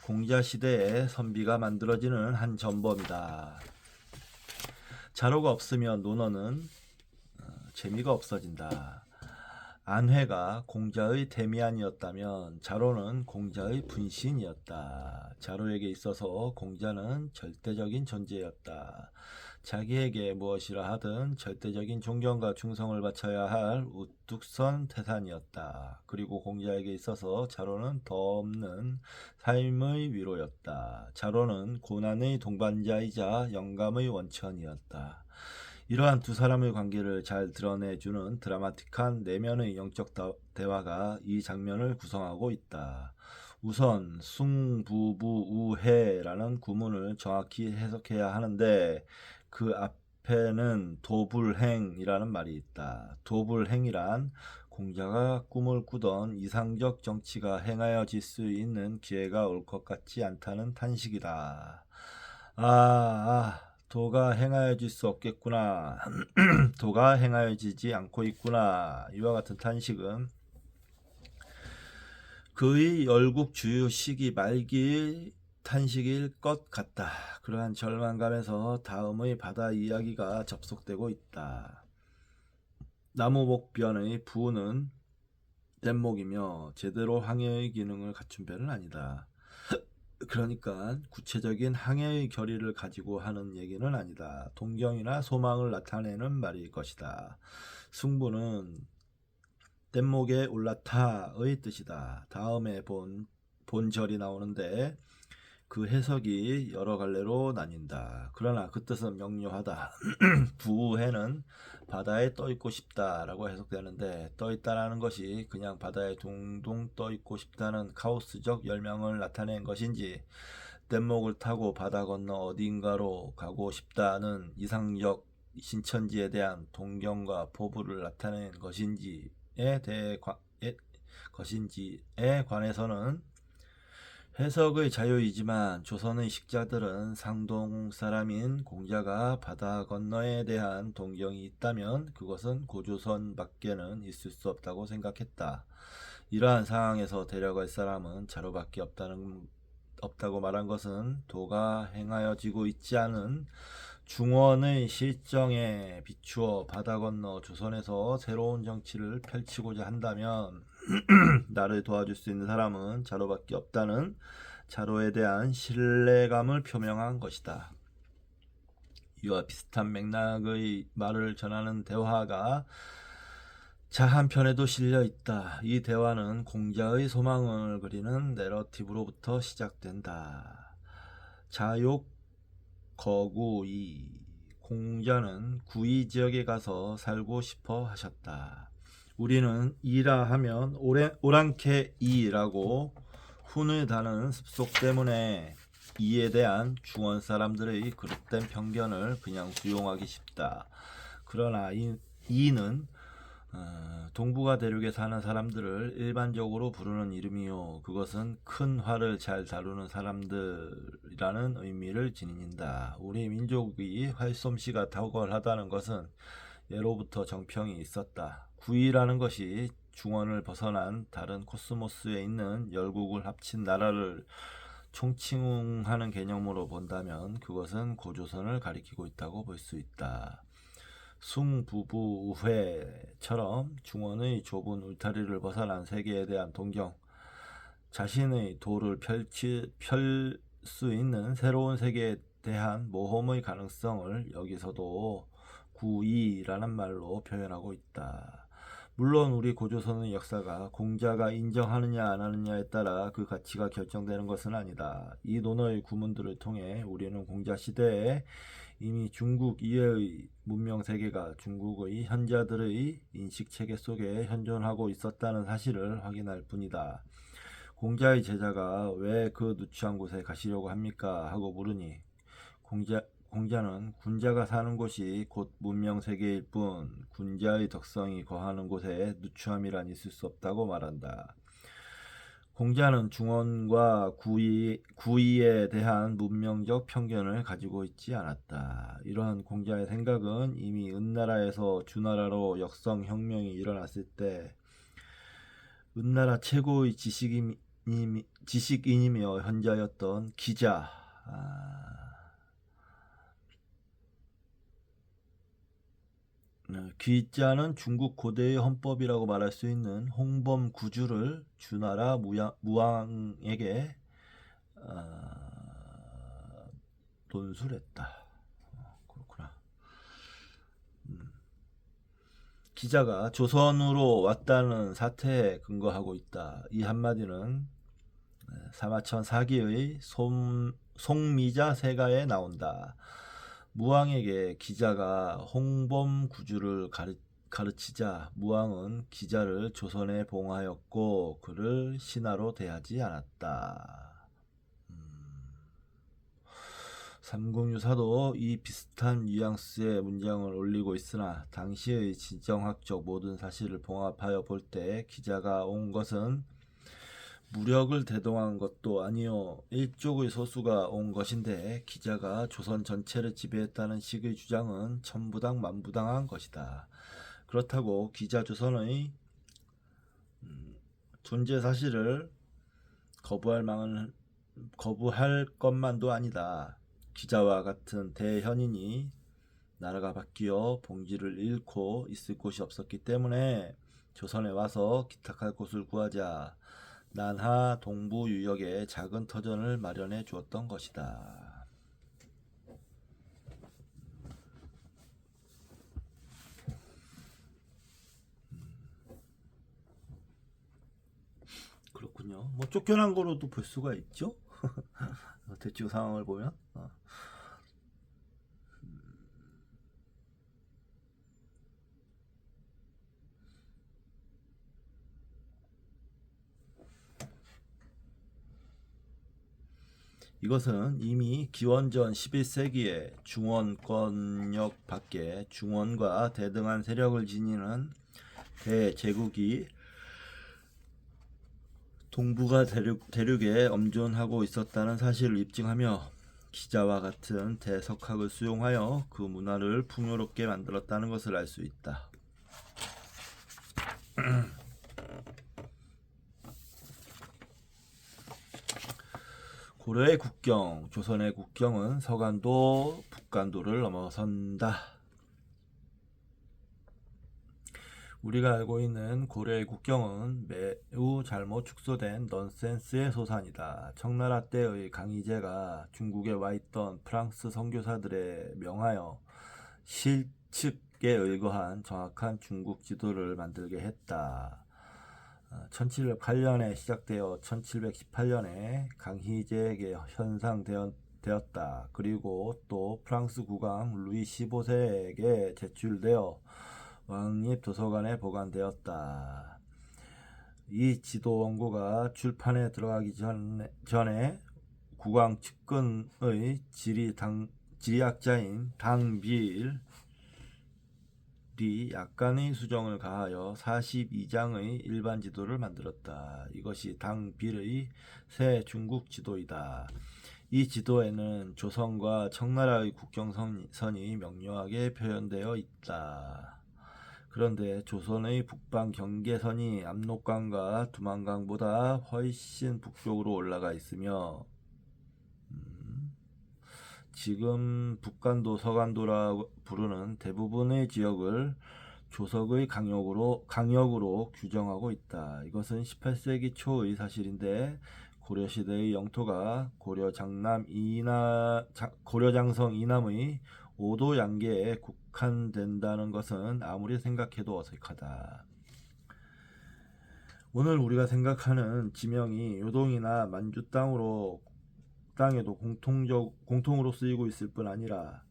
공자 시대에 선비가 만들어지는 한 전범이다. 자로가 없으면 논어는 재미가 없어진다. 안회가 공자의 데미안이었다면 자로는 공자의 분신이었다. 자로에게 있어서 공자는 절대적인 존재였다. 자기에게 무엇이라 하든 절대적인 존경과 충성을 바쳐야 할 우뚝선 태산이었다. 그리고 공자에게 있어서 자로는 더 없는 삶의 위로였다. 자로는 고난의 동반자이자 영감의 원천이었다. 이러한 두 사람의 관계를 잘 드러내주는 드라마틱한 내면의 영적 대화가 이 장면을 구성하고 있다. 우선 숭부부우해라는 구문을 정확히 해석해야 하는데 그 앞에는 도불행이라는 말이 있다. 도불행이란 공자가 꿈을 꾸던 이상적 정치가 행하여질 수 있는 기회가 올 것 같지 않다는 탄식이다. 도가 행하여질 수 없겠구나. 도가 행하여지지 않고 있구나. 이와 같은 탄식은 그의 열국 주유 시기 말기의 탄식일 것 같다. 그러한 절망감에서 다음의 바다 이야기가 접속되고 있다. 나무목변의 부는 뗏목이며 제대로 항해의 기능을 갖춘 배는 아니다. 그러니까 구체적인 항해의 결의를 가지고 하는 얘기는 아니다. 동경이나 소망을 나타내는 말일 것이다. 승부는 뗏목에 올라타의 뜻이다. 다음에 본절이 나오는데 그 해석이 여러 갈래로 나뉜다. 그러나 그 뜻은 명료하다. 부해는 바다에 떠있고 싶다라고 해석되는데 떠있다라는 것이 그냥 바다에 둥둥 떠있고 싶다는 카오스적 열망을 나타낸 것인지 뗏목을 타고 바다 건너 어딘가로 가고 싶다는 이상적 신천지에 대한 동경과 포부를 나타낸 것인지에 관해서는 해석의 자유이지만 조선의 식자들은 상동 사람인 공자가 바다 건너에 대한 동경이 있다면 그것은 고조선 밖에는 있을 수 없다고 생각했다. 이러한 상황에서 데려갈 사람은 자로밖에 없다고 말한 것은 도가 행하여지고 있지 않은 중원의 실정에 비추어 바다 건너 조선에서 새로운 정치를 펼치고자 한다면 나를 도와줄 수 있는 사람은 자로밖에 없다는 자로에 대한 신뢰감을 표명한 것이다. 이와 비슷한 맥락의 말을 전하는 대화가 자 한편에도 실려 있다. 이 대화는 공자의 소망을 그리는 내러티브로부터 시작된다. 자욕 거구이 공자는 구이 지역에 가서 살고 싶어 하셨다. 우리는 이라 하면 오랑캐 이라고 훈을 다는 습속 때문에 이에 대한 중원 사람들의 그릇된 편견을 그냥 수용하기 쉽다. 그러나 이는 동북아 대륙에 사는 사람들을 일반적으로 부르는 이름이요. 그것은 큰 화를 잘 다루는 사람들이라는 의미를 지닌다. 우리 민족이 활솜씨가 탁월하다는 것은 예로부터 정평이 있었다. 구이라는 것이 중원을 벗어난 다른 코스모스에 있는 열국을 합친 나라를 총칭하는 개념으로 본다면 그것은 고조선을 가리키고 있다고 볼 수 있다. 숭부부회처럼 중원의 좁은 울타리를 벗어난 세계에 대한 동경, 자신의 도를 펼 수 있는 새로운 세계에 대한 모험의 가능성을 여기서도 구이라는 말로 표현하고 있다. 물론 우리 고조선의 역사가 공자가 인정하느냐 안 하느냐에 따라 그 가치가 결정되는 것은 아니다. 이 논어의 구문들을 통해 우리는 공자 시대에 이미 중국 이외의 문명 세계가 중국의 현자들의 인식 체계 속에 현존하고 있었다는 사실을 확인할 뿐이다. 공자의 제자가 왜 그 누추한 곳에 가시려고 합니까? 하고 물으니 공자는 군자가 사는 곳이 곧 문명 세계일 뿐 군자의 덕성이 거하는 곳에 누추함이란 있을 수 없다고 말한다. 공자는 중원과 구이에 대한 문명적 편견을 가지고 있지 않았다. 이러한 공자의 생각은 이미 은나라에서 주나라로 역성혁명이 일어났을 때 은나라 최고의 지식인이며 현자였던 기자, 기자는 중국 고대의 헌법이라고 말할 수 있는 홍범구주를 주나라 무왕에게 논술했다. 그렇구나. 기자가 조선으로 왔다는 사태에 근거하고 있다. 이 한마디는 사마천 사기의 송미자 세가에 나온다. 무왕에게 기자가 홍범구주를 가르치자 무왕은 기자를 조선에 봉하였고 그를 신하로 대하지 않았다. 삼국유사도 이 비슷한 뉘앙스의 문장을 올리고 있으나 당시의 진정학적 모든 사실을 봉합하여 볼 때 기자가 온 것은 무력을 대동한 것도 아니요 일족의 소수가 온 것인데 기자가 조선 전체를 지배했다는 식의 주장은 천부당 만부당한 것이다. 그렇다고 기자 조선의 존재 사실을 거부할 것만도 아니다. 기자와 같은 대현인이 나라가 바뀌어 봉지를 잃고 있을 곳이 없었기 때문에 조선에 와서 기탁할 곳을 구하자 난하 동부 유역에 작은 터전을 마련해 주었던 것이다. 그렇군요. 뭐 쫓겨난 거로도 볼 수가 있죠. 대충 상황을 보면. 이것은 이미 기원전 11세기에 중원권역 밖에 중원과 대등한 세력을 지니는 대제국이 동북아 대륙에 엄존하고 있었다는 사실을 입증하며 기자와 같은 대석학을 수용하여 그 문화를 풍요롭게 만들었다는 것을 알 수 있다. 고려의 국경, 조선의 국경은 서간도, 북간도를 넘어선다. 우리가 알고 있는 고려의 국경은 매우 잘못 축소된 넌센스의 소산이다. 청나라 때의 강희제가 중국에 와 있던 프랑스 선교사들에 명하여 실측에 의거한 정확한 중국 지도를 만들게 했다. 1708년에 시작되어 1718년에 강희제에게 현상되었다. 그리고 또 프랑스 국왕 루이 15세에게 제출되어 왕립 도서관에 보관되었다. 이 지도 원고가 출판에 들어가기 전에 국왕 측근의 지리학자인 당빌이 약간의 수정을 가하여 42장의 일반 지도를 만들었다. 이것이 당빌의 새 중국 지도이다. 이 지도에는 조선과 청나라의 국경선이 명료하게 표현되어 있다. 그런데 조선의 북방 경계선이 압록강과 두만강보다 훨씬 북쪽으로 올라가 있으며 지금 북간도, 서간도라 부르는 대부분의 지역을 조석의 강역으로 규정하고 있다. 이것은 18세기 초의 사실인데 고려시대의 영토가 고려장성 이남의 5도 양계에 국한된다는 것은 아무리 생각해도 어색하다. 오늘 우리가 생각하는 지명이 요동이나 만주 땅에도 공통으로 쓰이고 있을 뿐 아니라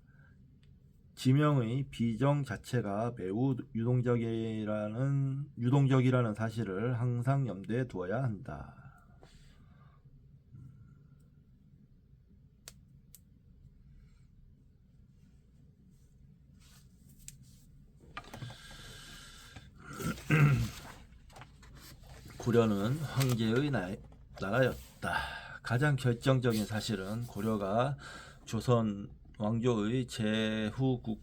지명의 비정 자체가 매우 유동적이라는 사실을 항상 염두에 두어야 한다. 고려는 황제의 나라였다. 가장 결정적인 사실은 고려가 조선 왕조의 제후국적인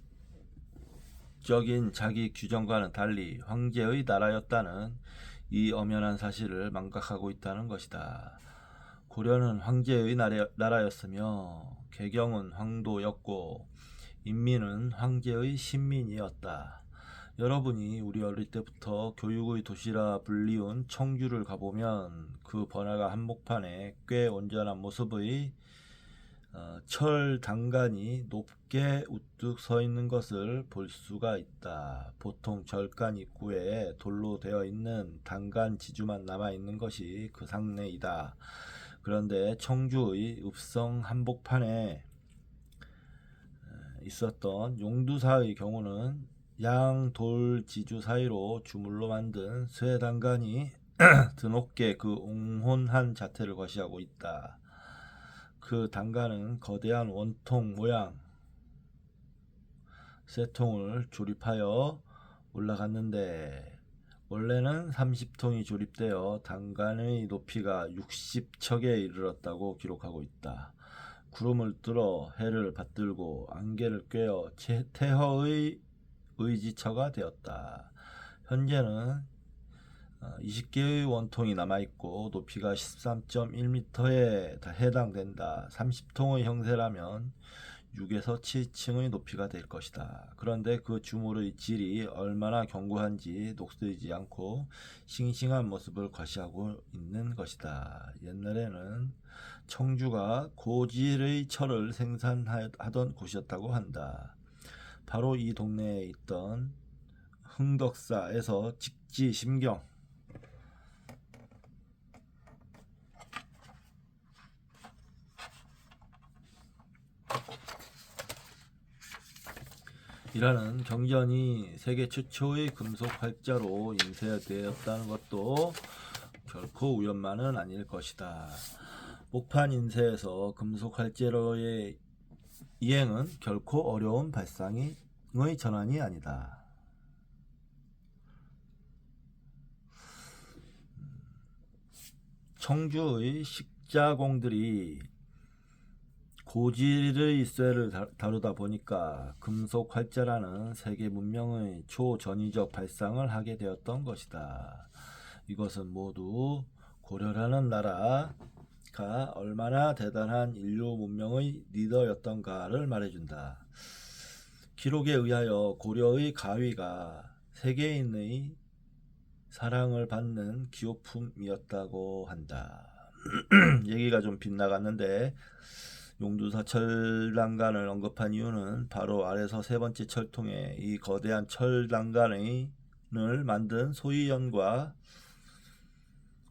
자기 규정과는 달리 황제의 나라였다는 이 엄연한 사실을 망각하고 있다는 것이다. 고려는 황제의 나라였으며 개경은 황도였고 인민은 황제의 신민이었다. 여러분이 우리 어릴 때부터 교육의 도시라 불리운 청주를 가보면 그 번화가 한복판에 꽤 온전한 모습의 철 단간이 높게 우뚝 서 있는 것을 볼 수가 있다. 보통 절간 입구에 돌로 되어 있는 단간 지주만 남아 있는 것이 그 상례이다. 그런데 청주의 읍성 한복판에 있었던 용두사의 경우는 양돌 지주 사이로 주물로 만든 쇠단간이 드높게 그 옹혼한 자태를 과시하고 있다. 그 단간은 거대한 원통 모양 쇠통을 조립하여 올라갔는데 원래는 30통이 조립되어 단간의 높이가 60척에 이르렀다고 기록하고 있다. 구름을 뚫어 해를 받들고 안개를 꿰어 태허의 의지처가 되었다. 현재는 20개의 원통이 남아있고 높이가 13.1m에 해당된다. 30통의 형세라면 6에서 7층의 높이가 될 것이다. 그런데 그 주물의 질이 얼마나 견고한지 녹슬지 않고 싱싱한 모습을 과시하고 있는 것이다. 옛날에는 청주가 고질의 철을 생산하던 곳이었다고 한다. 바로 이 동네에 있던 흥덕사에서 직지심경 이라는 경전이 세계 최초의 금속 활자로 인쇄되었다는 것도 결코 우연만은 아닐 것이다. 목판 인쇄에서 금속 활자로의 이행은 결코 어려운 발상의 전환이 아니다. 청주의 식자공들이 고질의 쇠를 다루다 보니까 금속 활자라는 세계 문명의 초전위적 발상을 하게 되었던 것이다. 이것은 모두 고려라는 나라가 얼마나 대단한 인류 문명의 리더였던가를 말해준다. 기록에 의하여 고려의 가위가 세계인의 사랑을 받는 기호품이었다고 한다. 얘기가 좀 빗나갔는데 용두사 철단간을 언급한 이유는 바로 아래서 세 번째 철통에 이 거대한 철단간을 만든 소위원과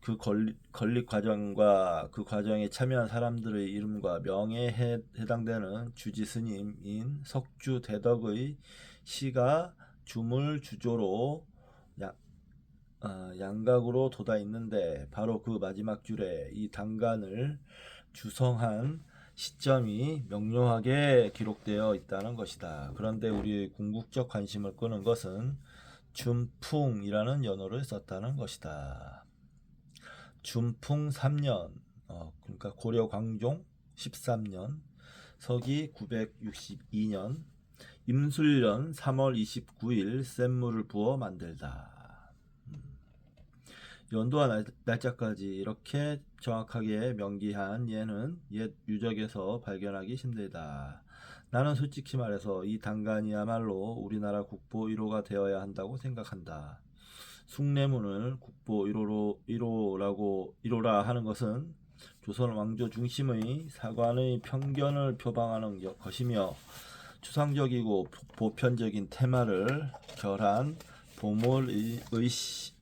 그 건립 과정과 그 과정에 참여한 사람들의 이름과 명예에 해당되는 주지 스님인 석주 대덕의 시가 주물주조로 양각으로 돋아 있는데 바로 그 마지막 줄에 이 단간을 주성한 시점이 명료하게 기록되어 있다는 것이다. 그런데 우리의 궁극적 관심을 끄는 것은 준풍이라는 연호를 썼다는 것이다. 준풍 3년, 그러니까 고려 광종 13년, 서기 962년, 임술년 3월 29일 샘물을 부어 만들다. 연도와 날짜까지 이렇게 정확하게 명기한 예는 옛 유적에서 발견하기 힘들다. 나는 솔직히 말해서 이 단간이야말로 우리나라 국보 1호가 되어야 한다고 생각한다. 숭례문을 국보 1호라 하는 것은 조선 왕조 중심의 사관의 편견을 표방하는 것이며 추상적이고 보편적인 테마를 결한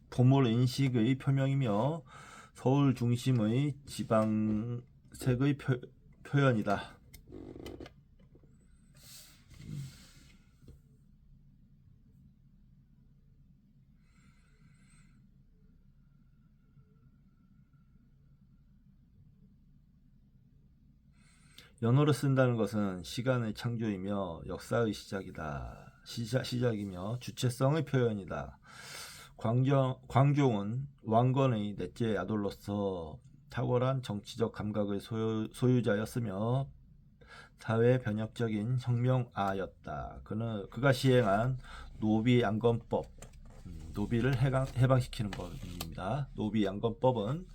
보물인식의 표명이며 서울 중심의 지방색의 표현이다. 연호를 쓴다는 것은 시간의 창조이며 역사의 시작이며 주체성의 표현이다. 광종은 왕건의 넷째 아들로서 탁월한 정치적 감각의 소유자였으며 사회 변혁적인 혁명아였다. 그가 시행한 노비양건법, 노비를 해방시키는 법입니다. 노비양건법은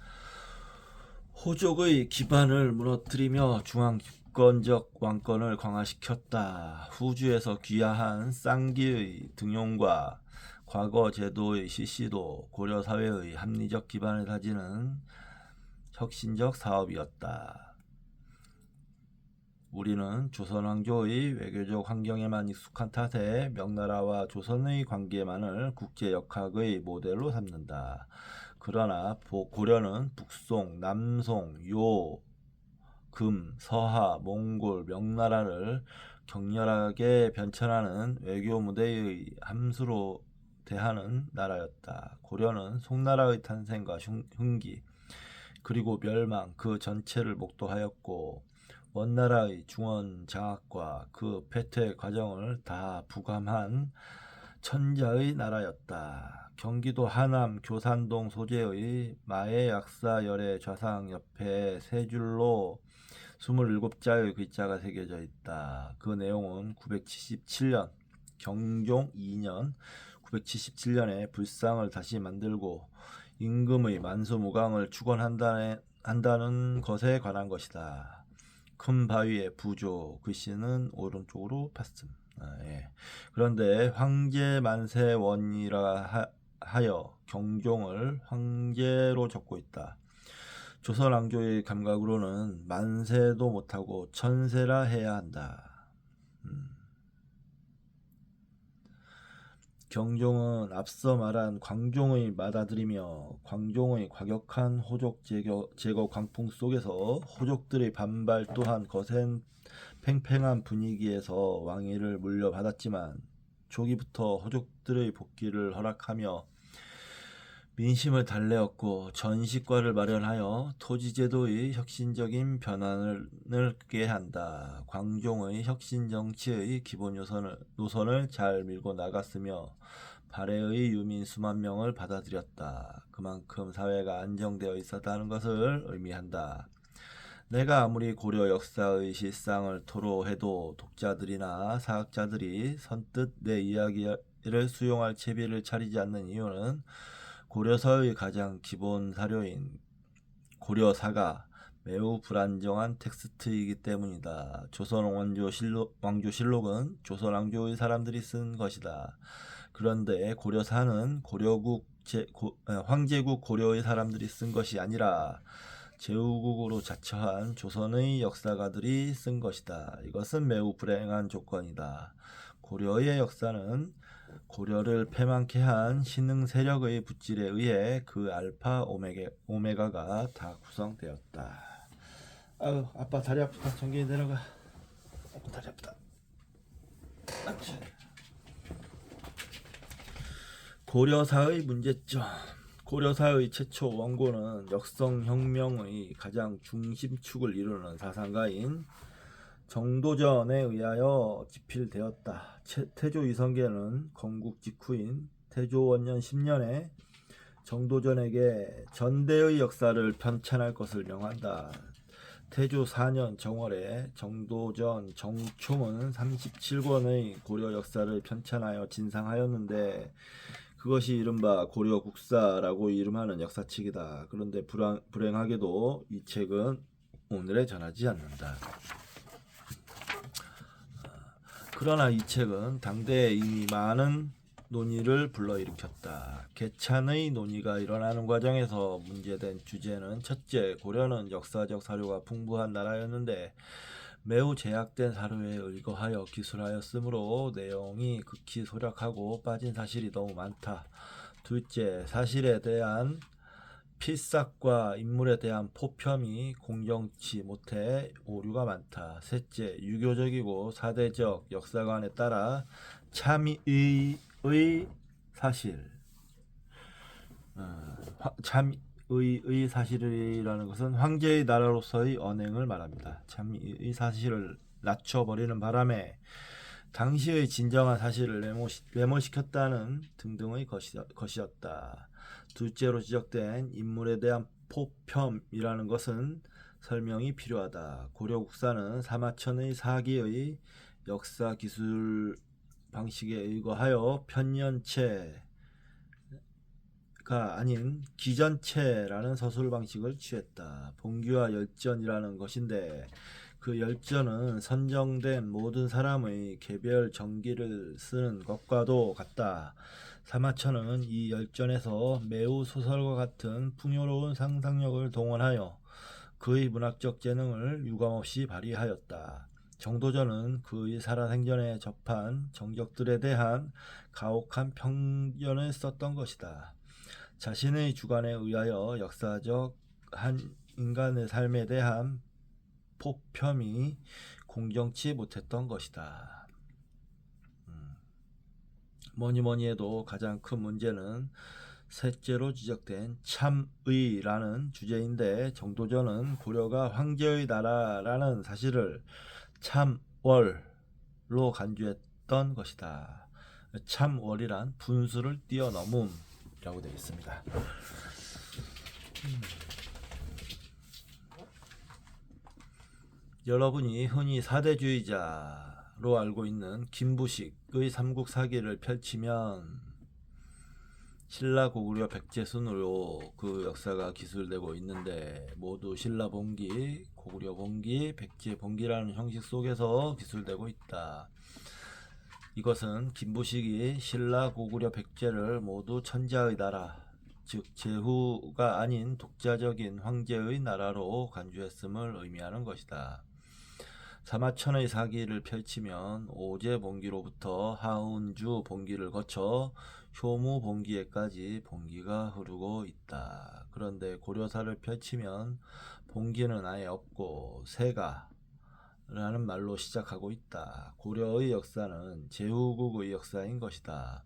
호족의 기반을 무너뜨리며 중앙집권적 왕권을 강화시켰다. 후주에서 귀화한 쌍기의 등용과 과거 제도의 실시도 고려 사회의 합리적 기반을 다지는 혁신적 사업이었다. 우리는 조선 왕조의 외교적 환경에만 익숙한 탓에 명나라와 조선의 관계만을 국제역학의 모델로 삼는다. 그러나 고려는 북송, 남송, 요, 금, 서하, 몽골, 명나라를 격렬하게 변천하는 외교 무대의 함수로 대하는 나라였다. 고려는 송나라의 탄생과 흉기 그리고 멸망 그 전체를 목도하였고 원나라의 중원 장악과 그 패퇴 과정을 다 부감한 천자의 나라였다. 경기도 하남 교산동 소재의 마해약사열의 좌상 옆에 세 줄로 27자의 글자가 새겨져 있다. 그 내용은 977년 경종 2년 977년에 불상을 다시 만들고 임금의 만수무강을 축원한다는 것에 관한 것이다. 큰 바위의 부조 글씨는 오른쪽으로 팠음. 예. 그런데 황제 만세원이라 하여 경종을 황제로 적고 있다. 조선 왕조의 감각으로는 만세도 못하고 천세라 해야 한다. 경종은 앞서 말한 광종의 맏아들이며 광종의 과격한 호족 제거 광풍 속에서 호족들의 반발 또한 거센 팽팽한 분위기에서 왕위를 물려받았지만 초기부터 호족들의 복귀를 허락하며 민심을 달래었고 전시과를 마련하여 토지제도의 혁신적인 변환을 꾀한다. 광종의 혁신정치의 기본 노선을 잘 밀고 나갔으며 발해의 유민 수만 명을 받아들였다. 그만큼 사회가 안정되어 있었다는 것을 의미한다. 내가 아무리 고려 역사의 실상을 토로해도 독자들이나 사학자들이 선뜻 내 이야기를 수용할 채비를 차리지 않는 이유는 고려사의 가장 기본 사료인 고려사가 매우 불안정한 텍스트이기 때문이다. 조선 왕조실록은 조선 왕조의 사람들이 쓴 것이다. 그런데 고려사는 황제국 고려의 사람들이 쓴 것이 아니라 제후국으로 자처한 조선의 역사가들이 쓴 것이다. 이것은 매우 불행한 조건이다. 고려의 역사는 고려를 패망케 한 신흥 세력의 붓질에 의해 그 알파 오메가가 다 구성되었다. 아유, 아빠 다리 아프다. 정균이 내려가. 아빠 다리 아프다. 고려사의 문제점. 고려사의 최초 원고는 역성혁명의 가장 중심축을 이루는 사상가인 정도전에 의하여 집필되었다. 태조 이성계는 건국 직후인 태조 원년 10년에 정도전에게 전대의 역사를 편찬할 것을 명한다. 태조 4년 정월에 정도전 정총은 37권의 고려 역사를 편찬하여 진상하였는데 그것이 이른바 고려국사라고 이름하는 역사책이다. 그런데 불행하게도 이 책은 오늘에 전하지 않는다. 그러나 이 책은 당대에 이미 많은 논의를 불러일으켰다. 개찬의 논의가 일어나는 과정에서 문제된 주제는 첫째, 고려는 역사적 사료가 풍부한 나라였는데 매우 제약된 사료에 의거하여 기술하였으므로 내용이 극히 소략하고 빠진 사실이 너무 많다. 둘째, 사실에 대한 필삭과 인물에 대한 포편이 공정치 못해 오류가 많다. 셋째, 유교적이고 사대적 역사관에 따라 참의의 사실, 참의의 사실이라는 것은 황제의 나라로서의 언행을 말합니다. 참의의 사실을 낮춰버리는 바람에 당시의 진정한 사실을 메모시켰다는 등등의 것이었다. 둘째로 지적된 인물에 대한 포편이라는 것은 설명이 필요하다. 고려국사는 사마천의 사기의 역사 기술 방식에 의거하여 편년체가 아닌 기전체라는 서술 방식을 취했다. 봉기와 열전이라는 것인데 그 열전은 선정된 모든 사람의 개별 정기를 쓰는 것과도 같다. 사마천은 이 열전에서 매우 소설과 같은 풍요로운 상상력을 동원하여 그의 문학적 재능을 유감없이 발휘하였다. 정도전은 그의 살아생전에 접한 정적들에 대한 가혹한 편견을 썼던 것이다. 자신의 주관에 의하여 역사적 한 인간의 삶에 대한 포편이 공정치 못했던 것이다. 뭐니 해도 가장 큰 문제는 셋째로 지적된 참의라는 주제인데 정도전은 고려가 황제의 나라라는 사실을 참월로 간주했던 것이다. 참월이란 분수를 뛰어넘음이라고 되어 있습니다. 여러분이 흔히 사대주의자로 알고 있는 김부식의 삼국사기를 펼치면 신라, 고구려, 백제 순으로 그 역사가 기술되고 있는데 모두 신라 봉기, 고구려 봉기, 백제 봉기라는 형식 속에서 기술되고 있다. 이것은 김부식이 신라, 고구려, 백제를 모두 천자의 나라, 즉 제후가 아닌 독자적인 황제의 나라로 간주했음을 의미하는 것이다. 사마천의 사기를 펼치면 오제 봉기로부터 하운주 봉기를 거쳐 효무 봉기에까지 봉기가 흐르고 있다. 그런데 고려사를 펼치면 봉기는 아예 없고 세가 라는 말로 시작하고 있다. 고려의 역사는 제후국의 역사인 것이다.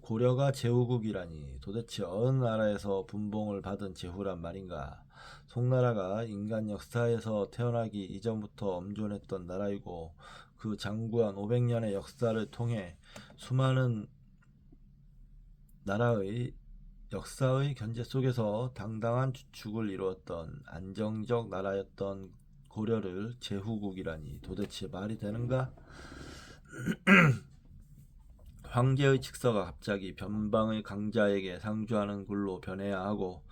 고려가 제후국이라니 도대체 어느 나라에서 분봉을 받은 제후란 말인가? 송나라가 인간 역사에서 태어나기 이전부터 엄존했던 나라이고 그 장구한 500년의 역사를 통해 수많은 나라의 역사의 견제 속에서 당당한 주축을 이루었던 안정적 나라였던 고려를 제후국이라니 도대체 말이 되는가? 황제의 직서가 갑자기 변방의 강자에게 상주하는 굴로 변해야 하고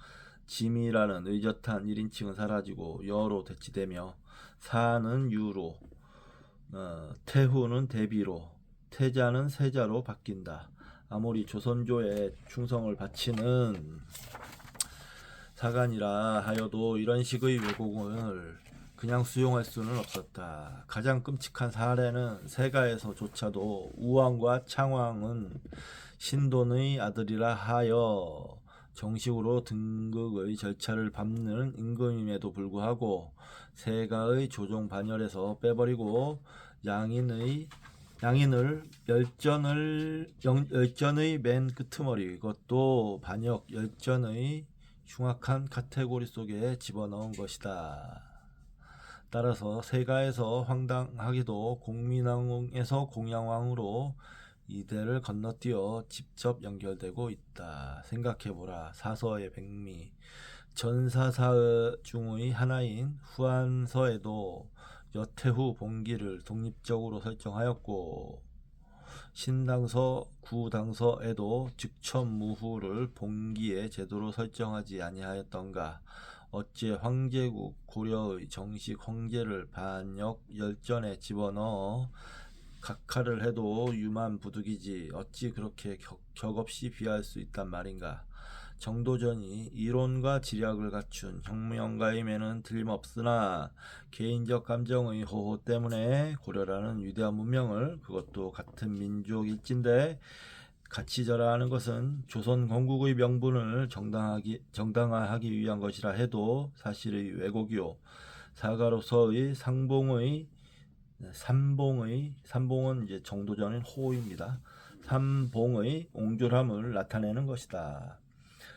짐이라는 의젓한 1인칭은 사라지고 여로 대치되며 사는 유로, 태후는 대비로, 태자는 세자로 바뀐다. 아무리 조선조에 충성을 바치는 사관이라 하여도 이런 식의 왜곡을 그냥 수용할 수는 없었다. 가장 끔찍한 사례는 세가에서조차도 우왕과 창왕은 신돈의 아들이라 하여 정식으로 등극의 절차를 밟는 임금임에도 불구하고 세가의 조종 반열에서 빼버리고 양인을 열전의 맨 끄트머리, 그것도 반역 열전의 흉악한 카테고리 속에 집어넣은 것이다. 따라서 세가에서 황당하게도 공민왕에서 공양왕으로 이대를 건너뛰어 직접 연결되고 있다. 생각해보라. 사서의 백미, 전사사 중의 하나인 후한서에도 여태후 봉기를 독립적으로 설정하였고 신당서 구당서에도 즉천무후를 봉기의 제도로 설정하지 아니하였던가. 어째 황제국 고려의 정식 황제를 반역 열전에 집어넣어 각하를 해도 유만부득이지 어찌 그렇게 격없이 비할 수 있단 말인가. 정도전이 이론과 지략을 갖춘 혁명가임에는 틀림없으나 개인적 감정의 호호 때문에 고려라는 위대한 문명을, 그것도 같은 민족일진데 같이 절하하는 것은 조선 건국의 명분을 정당화하기 위한 것이라 해도 사실의 왜곡이요, 사가로서의 삼봉은 이제 정도전인 호입니다. 삼봉의 옹졸함을 나타내는 것이다.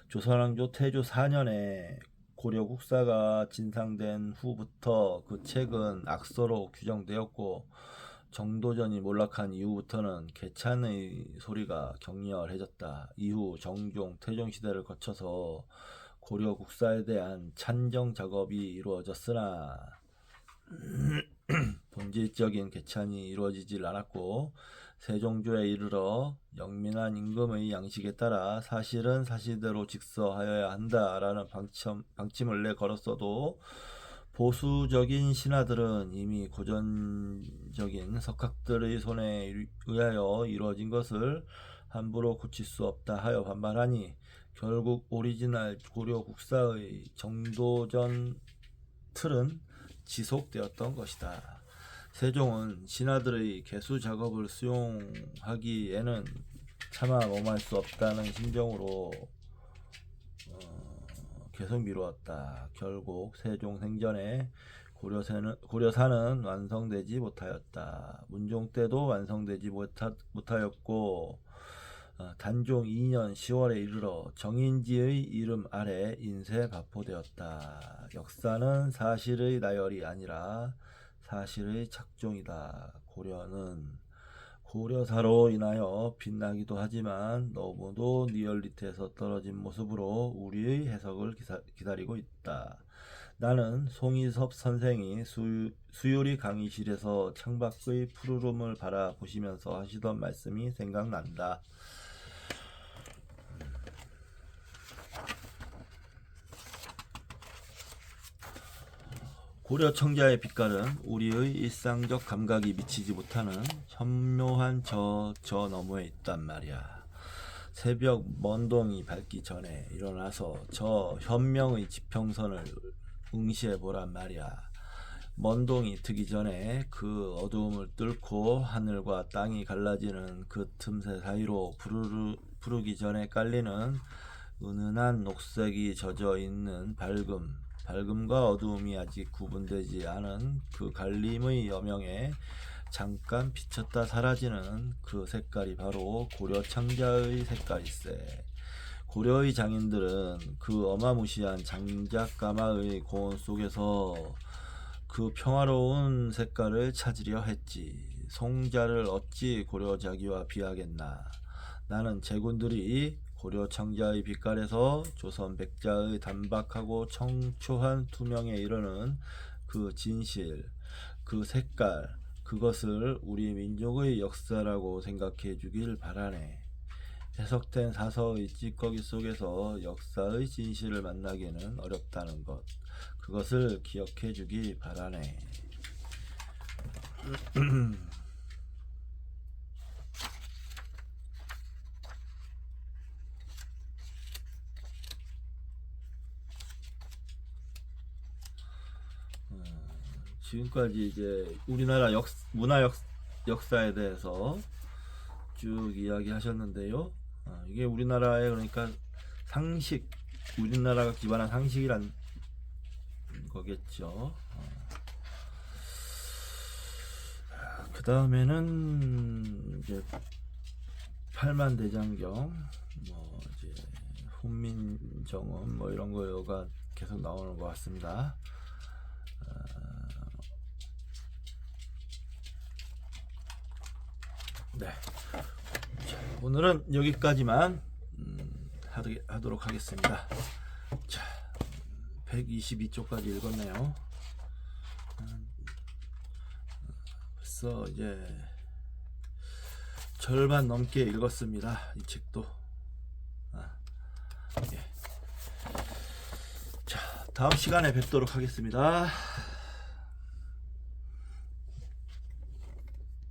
조선왕조 태조 4년에 고려 국사가 진상된 후부터 그 책은 악서로 규정되었고 정도전이 몰락한 이후부터는 개찬의 소리가 격렬해졌다. 이후 정종, 태종 시대를 거쳐서 고려 국사에 대한 찬정 작업이 이루어졌으나 본질적인 개찬이 이루어지질 않았고 세종조에 이르러 영민한 임금의 양식에 따라 사실은 사실대로 직서하여야 한다라는 방침을 내걸었어도 보수적인 신하들은 이미 고전적인 석학들의 손에 의하여 이루어진 것을 함부로 고칠 수 없다 하여 반발하니 결국 오리지널 고려 국사의 정도전 틀은 지속되었던 것이다. 세종은 신하들의 개수 작업을 수용하기에는 차마 범할 수 없다는 심정으로 계속 미루었다. 결국 세종 생전에 고려사는 완성되지 못하였다. 문종 때도 완성되지 못하였고 단종 2년 10월에 이르러 정인지의 이름 아래 인쇄 발표되었다. 역사는 사실의 나열이 아니라 사실의 착종이다. 고려는 고려사로 인하여 빛나기도 하지만 너무도 리얼리티에서 떨어진 모습으로 우리의 해석을 기다리고 있다. 나는 송이섭 선생이 수유리 강의실에서 창밖의 푸르름을 바라보시면서 하시던 말씀이 생각난다. 고려 청자의 빛깔은 우리의 일상적 감각이 미치지 못하는 현묘한 저 너머에 있단 말이야. 새벽 먼동이 밝기 전에 일어나서 저 현명의 지평선을 응시해보란 말이야. 먼동이 트기 전에 그 어두움을 뚫고 하늘과 땅이 갈라지는 그 틈새 사이로 푸르기 전에 깔리는 은은한 녹색이 젖어 있는 밝음, 밝음과 어두움이 아직 구분되지 않은 그 갈림의 여명에 잠깐 비쳤다 사라지는 그 색깔이 바로 고려 창자의 색깔일세. 고려의 장인들은 그 어마무시한 장작가마의 고원 속에서 그 평화로운 색깔을 찾으려 했지. 송자를 어찌 고려자기와 비하겠나. 나는 제군들이 고려 창자의 빛깔에서 조선 백자의 단박하고 청초한 투명에 이르는 그 진실, 그 색깔, 그것을 우리 민족의 역사라고 생각해 주길 바라네. 해석된 사서의 찌꺼기 속에서 역사의 진실을 만나기는 어렵다는 것, 그것을 기억해 주기 바라네. 지금까지 이제 우리나라 역사에 대해서 쭉 이야기하셨는데요. 이게 우리나라의 그러니까 상식, 우리나라가 기반한 상식이란 거겠죠. 그 다음에는 이제 팔만대장경, 뭐 이제 훈민정음 뭐 이런 거가 계속 나오는 것 같습니다. 네. 자, 오늘은 여기까지만 하도록 하겠습니다. 자, 122쪽까지 읽었네요. 벌써 이제 절반 넘게 읽었습니다. 이 책도. 예. 자, 다음 시간에 뵙도록 하겠습니다.